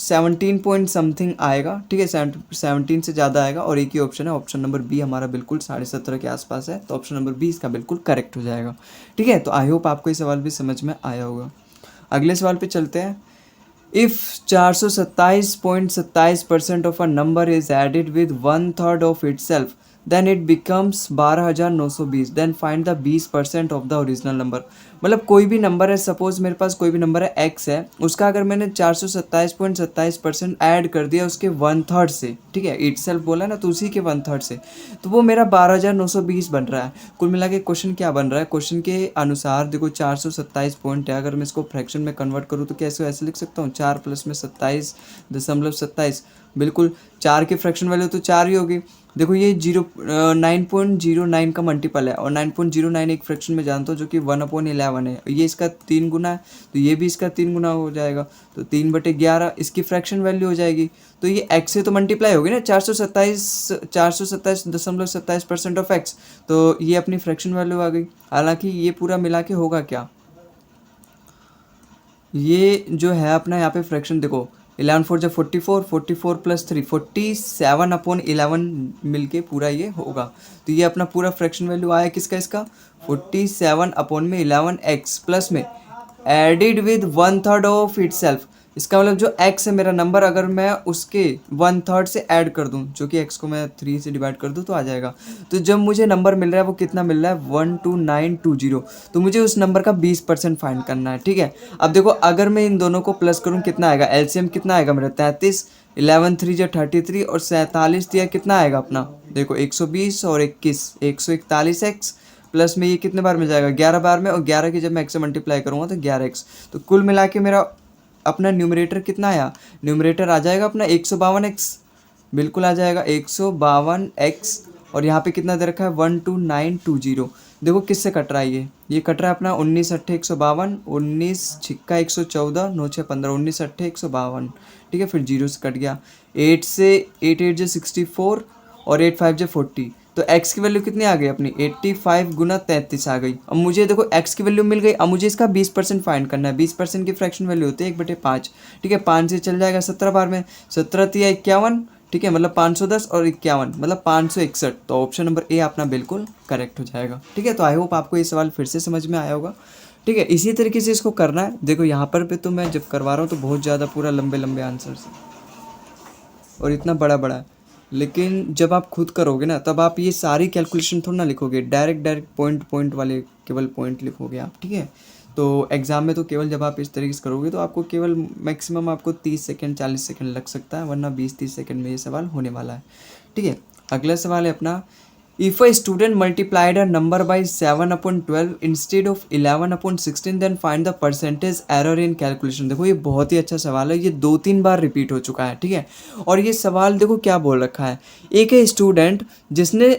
17 पॉइंट समथिंग आएगा, ठीक है। 17 से ज़्यादा आएगा, और एक ही ऑप्शन है, ऑप्शन नंबर बी हमारा बिल्कुल 17.5 के आसपास है, तो ऑप्शन नंबर बी इसका बिल्कुल करेक्ट हो जाएगा, ठीक है। तो आई होप आपको ये सवाल भी समझ में आया होगा। अगले सवाल पे चलते हैं। If 427.27% of a number is added with 1/3 of itself then it becomes 12,920, then find the 20% of the original number. मतलब कोई भी नंबर है, सपोज मेरे पास कोई भी नंबर है x है, उसका अगर मैंने 427.27% ऐड कर दिया उसके 1/3 से, ठीक है, इटसेल्फ बोला ना, तो उसी के 1/3 से, तो वो मेरा 12,920 बन रहा है। कुल मिला के क्वेश्चन क्या बन रहा है, क्वेश्चन के अनुसार देखो 427 पॉइंट है, अगर मैं इसको फ्रैक्शन में कन्वर्ट करूँ तो कैसे ऐसे लिख सकता हूँ, 4 + 27.27, बिल्कुल 4 की फ्रैक्शन वैल्यू तो 4 ही होगी, देखो ये 9.09 का मल्टीपल है, और 9.09 एक फ्रैक्शन में जानता हूँ जो कि 1/11 है। ये इसका 3 गुना है, तो ये भी इसका 3 गुना हो जाएगा, तो 3/11 इसकी फ्रैक्शन वैल्यू हो जाएगी। तो ये एक्स से तो मल्टीप्लाई होगी ना, 427.27% ऑफ एक्स, तो ये अपनी फ्रैक्शन वैल्यू आ गई। हालांकि ये पूरा मिला के होगा क्या, ये जो है अपना यहाँ पे फ्रैक्शन देखो, 11 4 जब 44, 44 + 3 47/11 मिलके पूरा ये होगा। तो ये अपना पूरा फ्रैक्शन वैल्यू आया किसका, इसका 47/11 एक्स प्लस में added with 1/3 of it self. इसका मतलब जो एक्स है मेरा नंबर, अगर मैं उसके 1/3 से ऐड कर दूं, जो कि एक्स को मैं 3 से डिवाइड कर दूं तो आ जाएगा। तो जब मुझे नंबर मिल रहा है वो कितना मिल रहा है, 12920। तो मुझे उस नंबर का 20% फाइंड करना है, ठीक है। अब देखो अगर मैं इन दोनों को प्लस करूं कितना आएगा, एलसीएम कितना आएगा मेरा 33, 11 3 जो 33 और 47 दिया कितना आएगा अपना, देखो 120 और 21 141 एक्स प्लस में ये कितने बार मिल जाएगा, 11 बार में, और 11 की जब मैं एक्स से मल्टीप्लाई करूँगा तो 11x। तो कुल मिला के मेरा अपना न्यूमरेटर कितना आया, न्यूमरेटर आ जाएगा अपना 152x, बिल्कुल आ जाएगा 152x। और यहाँ पे कितना दे रखा है 12920। देखो किससे कट रहा है, ये कट रहा है अपना 19 8 152, 19 छिक्का 114, 9 6 15, 19 8 152, ठीक है। फिर जीरो से कट गया, 8 से 8 8 जो 64 और 8 5 जो 40। तो x की वैल्यू कितनी आ गई अपनी 85 गुना 33 आ गई। अब मुझे देखो x की वैल्यू मिल गई, अब मुझे इसका 20% फाइंड करना है। 20% की फ्रैक्शन वैल्यू होती है 1/5, ठीक है। 5 से चल जाएगा 17 बार में, 17 तिया 51, ठीक है, मतलब 510 और 51 मतलब 561। तो ऑप्शन नंबर ए अपना बिल्कुल करेक्ट हो जाएगा, ठीक है। तो आई होप आपको ये सवाल फिर से समझ में आया होगा, ठीक है। इसी तरीके से इसको करना है। देखो यहाँ पर भी तो मैं जब करवा रहा हूँ तो बहुत ज़्यादा पूरा लंबे लंबे आंसर्स और इतना बड़ा बड़ा है, लेकिन जब आप खुद करोगे ना तब आप ये सारी कैलकुलेशन थोड़ा ना लिखोगे, डायरेक्ट पॉइंट पॉइंट वाले केवल पॉइंट लिखोगे आप, ठीक है। तो एग्ज़ाम में तो केवल जब आप इस तरीके से करोगे तो आपको केवल मैक्सिमम आपको 30 सेकेंड 40 सेकेंड लग सकता है, वरना 20-30 सेकेंड में ये सवाल होने वाला है, ठीक है। अगला सवाल है अपना, If a student multiplied a number by 7/12 instead of 11/16, then find the percentage error in calculation। देखो ये बहुत ही अच्छा सवाल है, ये 2-3 बार रिपीट हो चुका है, ठीक है। और ये सवाल देखो क्या बोल रखा है, एक है स्टूडेंट जिसने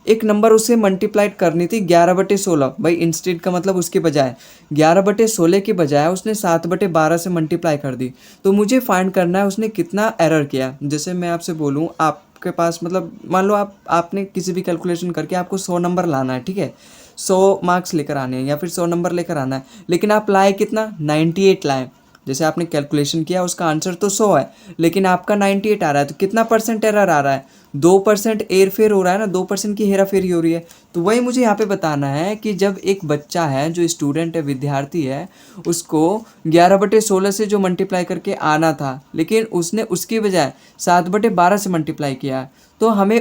एक नंबर उसे मल्टीप्लाइड करनी थी 11/16, भाई इंस्टेड का मतलब उसके बजाय 11/16 के बजाय उसने 7/12 से मल्टीप्लाई कर दी। तो मुझे फाइंड करना है उसने कितना एरर किया। जैसे मैं आपसे बोलूँ, आपके पास मतलब मान लो आपने किसी भी कैलकुलेशन करके आपको 100 नंबर लाना है, ठीक है, 100 मार्क्स लेकर आने हैं या फिर 100 नंबर लेकर आना है, लेकिन आप लाए कितना 98 लाए। जैसे आपने कैलकुलेशन किया उसका आंसर तो 100 है, लेकिन आपका 98 आ रहा है, तो कितना परसेंट एरर आ रहा है, 2% एयर फेयर हो रहा है ना, 2% की हेरा फेरी हो रही है। तो वही मुझे यहाँ पे बताना है कि जब एक बच्चा है जो स्टूडेंट है विद्यार्थी है, उसको 11/16 से जो मल्टीप्लाई करके आना था, लेकिन उसने उसकी बजाय 7/12 से मल्टीप्लाई किया है, तो हमें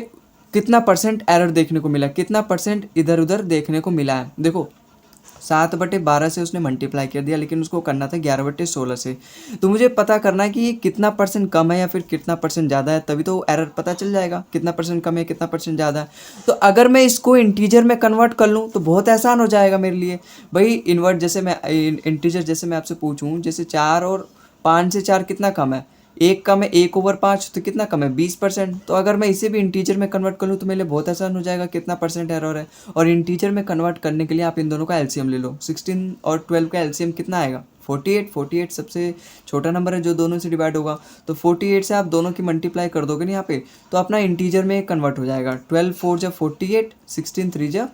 कितना परसेंट एरर देखने को मिला, कितना परसेंट इधर उधर देखने को मिला है। देखो 7/12 से उसने मल्टीप्लाई कर दिया, लेकिन उसको करना था 11/16 से। तो मुझे पता करना है कि ये कितना परसेंट कम है या फिर कितना परसेंट ज़्यादा है, तभी तो एरर पता चल जाएगा कितना परसेंट कम है कितना परसेंट ज़्यादा है। तो अगर मैं इसको इंटीजर में कन्वर्ट कर लूँ तो बहुत आसान हो जाएगा मेरे लिए। भाई इन्वर्ट जैसे मैं इंटीजर जैसे मैं आपसे पूछूँ, जैसे 4 और 5 से 4 कितना कम है, एक कम है, 1/5 तो कितना कम है 20%। तो अगर मैं इसे भी इंटीजर में कन्वर्ट कर लूँ तो मेरे लिए बहुत आसान हो जाएगा कितना परसेंट एरर है। और इंटीजर में कन्वर्ट करने के लिए आप इन दोनों का एलसीएम ले लो, 16 और 12 का एलसीएम कितना आएगा 48। 48 सबसे छोटा नंबर है जो दोनों से डिवाइड होगा, तो 48 से आप दोनों की मल्टीप्लाई कर दोगे ना यहाँ पे, तो अपना इंटीजर में कन्वर्ट हो जाएगा। 12 4 जब 48, 16 3 जब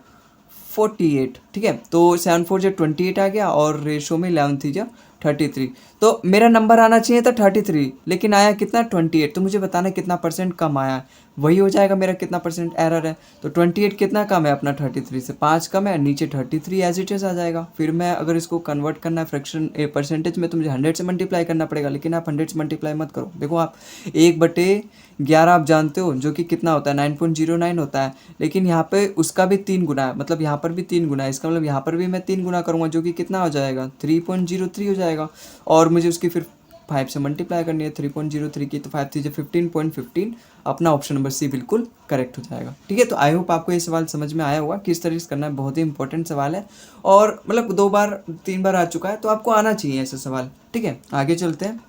48, ठीक है। तो 7 4 जब 28 आ गया, और रेशो में 11 3 जब 33। तो मेरा नंबर आना चाहिए था 33, लेकिन आया कितना 28। तो मुझे बताना कितना परसेंट कम आया, वही हो जाएगा मेरा कितना परसेंट एरर है। तो 28 कितना कम है अपना 33 से 5 कम है, नीचे 33 एज इट इज आ जाएगा। फिर मैं अगर इसको कन्वर्ट करना है फ्रैक्शन परसेंटेज में तो मुझे 100 से मल्टीप्लाई करना पड़ेगा, लेकिन आप 100 से मल्टीप्लाई मत करो। देखो आप 1/11 आप जानते हो जो कि कितना होता है 9.09 होता है, लेकिन यहाँ पे उसका भी 3 गुना है, मतलब यहाँ पर भी 3 गुना है, इसका मतलब यहाँ पर भी मैं 3 गुना करूँगा जो कि कितना हो जाएगा 3.03 हो जाएगा। और मुझे उसकी फिर 5 से मल्टीप्लाई करनी है 3.03 की, तो 5 3 15.15, अपना ऑप्शन नंबर सी बिल्कुल करेक्ट हो जाएगा, ठीक है। तो आई होप आपको ये सवाल समझ में आया होगा किस तरीके से करना है, बहुत ही इंपॉर्टेंट सवाल है, और मतलब 2 बार 3 बार आ चुका है, तो आपको आना चाहिए ऐसा सवाल, ठीक है। आगे चलते हैं।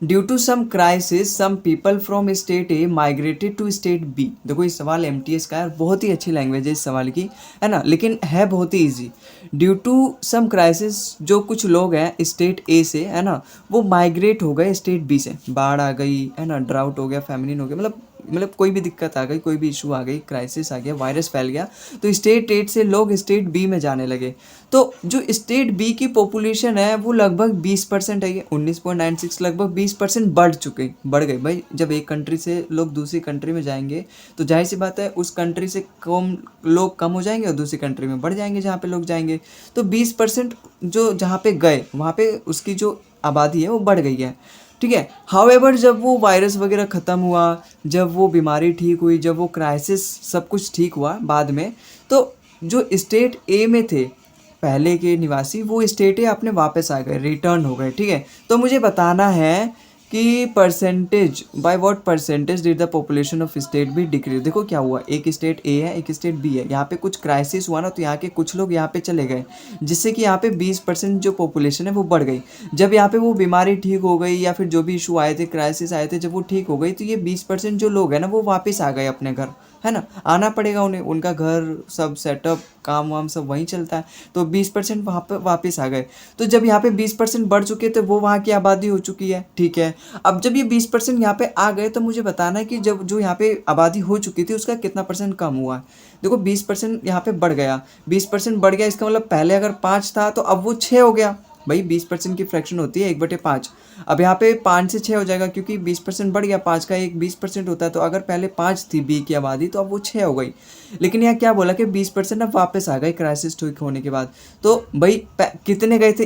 Due to some crisis some people from state A migrated to state B. देखो ये सवाल एमटीएस का है, बहुत ही अच्छी लैंग्वेज है इस सवाल की, है ना, लेकिन है बहुत ही easy. Due to some crisis, जो कुछ लोग हैं स्टेट ए से, है ना, वो माइग्रेट हो गए स्टेट बी से। बाढ़ आ गई, है ना, ड्राउट हो गया, फेमिनिन हो गया, मतलब कोई भी दिक्कत आ गई, कोई भी इशू आ गई, क्राइसिस आ गया, वायरस फैल गया, तो स्टेट ए से लोग स्टेट बी में जाने लगे। तो जो स्टेट बी की पॉपुलेशन है वो लगभग 20% है, ये 19.96 लगभग 20% बढ़ गई भाई। जब एक कंट्री से लोग दूसरी कंट्री में जाएंगे तो जाहिर सी बात है उस कंट्री से लोग कम हो जाएंगे और दूसरी कंट्री में बढ़ जाएंगे जहाँ पे लोग जाएंगे। तो 20% जो जहाँ पे गए वहाँ पे उसकी जो आबादी है वो बढ़ गई है, ठीक है। हाउएवर जब वो वायरस वगैरह ख़त्म हुआ, जब वो बीमारी ठीक हुई, जब वो क्राइसिस सब कुछ ठीक हुआ बाद में, तो जो स्टेट ए में थे पहले के निवासी, वो स्टेट ए अपने वापस आ गए, रिटर्न हो गए, ठीक है। तो मुझे बताना है कि percentage, by what percentage did the population of state be decrease. देखो क्या हुआ, एक स्टेट ए है एक स्टेट बी है, यहाँ पे कुछ क्राइसिस हुआ ना, तो यहाँ के कुछ लोग यहाँ पे चले गए, जिससे कि यहाँ पे 20% जो पॉपुलेशन है वो बढ़ गई। जब यहाँ पे वो बीमारी ठीक हो गई या फिर जो भी इशू आए थे, क्राइसिस आए थे, जब वो ठीक हो गई, तो ये 20% जो लोग हैं ना वो वापस आ गए अपने घर, है ना, आना पड़ेगा उन्हें, उनका घर सब सेटअप काम वाम सब वहीं चलता है, तो 20% वहाँ पर वापस आ गए। तो जब यहाँ पे 20% बढ़ चुके थे, वो वहाँ की आबादी हो चुकी है, ठीक है। अब जब ये 20% यहाँ पे आ गए, तो मुझे बताना है कि जब जो यहाँ पे आबादी हो चुकी थी उसका कितना परसेंट कम हुआ है। देखो 20% यहाँ पे बढ़ गया, 20% बढ़ गया, इसका मतलब पहले अगर 5 था तो अब वो 6 हो गया। भाई 20% की फ्रैक्शन होती है 1/5। अब यहाँ पे 5 से 6 हो जाएगा, क्योंकि 20% बढ़ गया, 5 का 20% होता है, तो अगर पहले 5 थी बी की आबादी तो अब वो 6 हो गई। लेकिन यहाँ क्या बोला कि 20% अब वापस आ गए क्राइसिस ठीक होने के बाद। तो भाई कितने गए थे,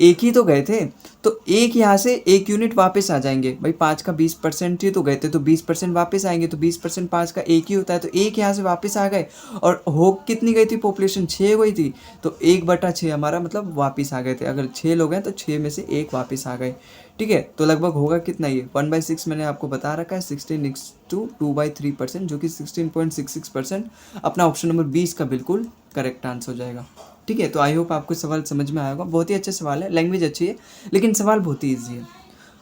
एक ही तो गए थे, तो एक यहाँ से एक यूनिट वापस आ जाएंगे। भाई 5 का 20% ही तो गए थे, तो 20% वापस आएंगे, तो 20% 5 का एक ही होता है, तो एक यहाँ से वापस आ गए। और हो कितनी गई थी पॉपुलेशन, 6 गई थी, तो 1/6 हमारा मतलब वापस आ गए थे। अगर 6 लोग हैं तो 6 में से एक वापस आ गए, ठीक है। तो लगभग होगा कितना, ये 1/6 मैंने आपको बता रखा है, 16:2/3%, जो कि 16.66%। अपना ऑप्शन नंबर 20 का बिल्कुल करेक्ट आंसर हो जाएगा, ठीक है। तो आई होप आपको सवाल समझ में आएगा, बहुत ही अच्छा सवाल है, लैंग्वेज अच्छी है, लेकिन सवाल बहुत ही ईजी है।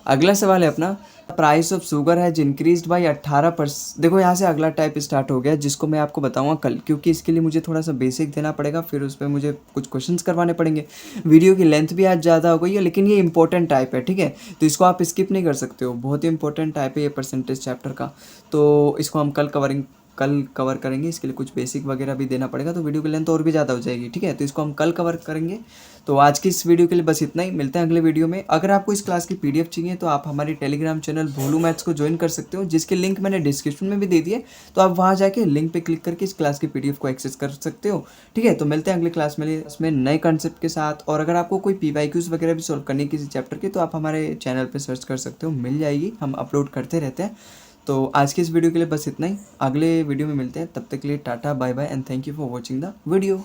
अगला सवाल है अपना, price of sugar has increased by 18%। देखो यहाँ से अगला टाइप स्टार्ट हो गया, जिसको मैं आपको बताऊंगा कल, क्योंकि इसके लिए मुझे थोड़ा सा बेसिक देना पड़ेगा, फिर उस पर मुझे कुछ क्वेश्चंस करवाने पड़ेंगे। वीडियो की लेंथ भी आज ज़्यादा हो गई है, लेकिन ये इंपॉर्टेंट टाइप है, ठीक है, तो इसको आप स्किप नहीं कर सकते हो, बहुत ही इंपॉर्टेंट टाइप है ये परसेंटेज चैप्टर का। तो इसको हम कल कवर करेंगे, इसके लिए कुछ बेसिक वगैरह भी देना पड़ेगा, तो वीडियो की लेंथ और भी ज़्यादा हो जाएगी, ठीक है। तो इसको हम कल कवर करेंगे। तो आज की इस वीडियो के लिए बस इतना ही, मिलते हैं अगले वीडियो में। अगर आपको इस क्लास की पीडीएफ चाहिए तो आप हमारे टेलीग्राम चैनल भोलू मैथ्स को ज्वाइन कर सकते हो, जिसके लिंक मैंने डिस्क्रिप्शन में भी दे दिए, तो आप वहाँ जाके लिंक पे क्लिक करके इस क्लास की पीडीएफ को एक्सेस कर सकते हो, ठीक है। तो मिलते हैं अगले क्लास में इसमें नए कॉन्सेप्ट के साथ। और अगर आपको कोई PYQs वगैरह भी सॉल्व करनी है किसी चैप्टर की, तो आप हमारे चैनल पर सर्च कर सकते हो, मिल जाएगी, हम अपलोड करते रहते हैं। तो आज की इस वीडियो के लिए बस इतना ही, अगले वीडियो में मिलते हैं, तब तक के लिए tata bye bye and thank you for watching the video.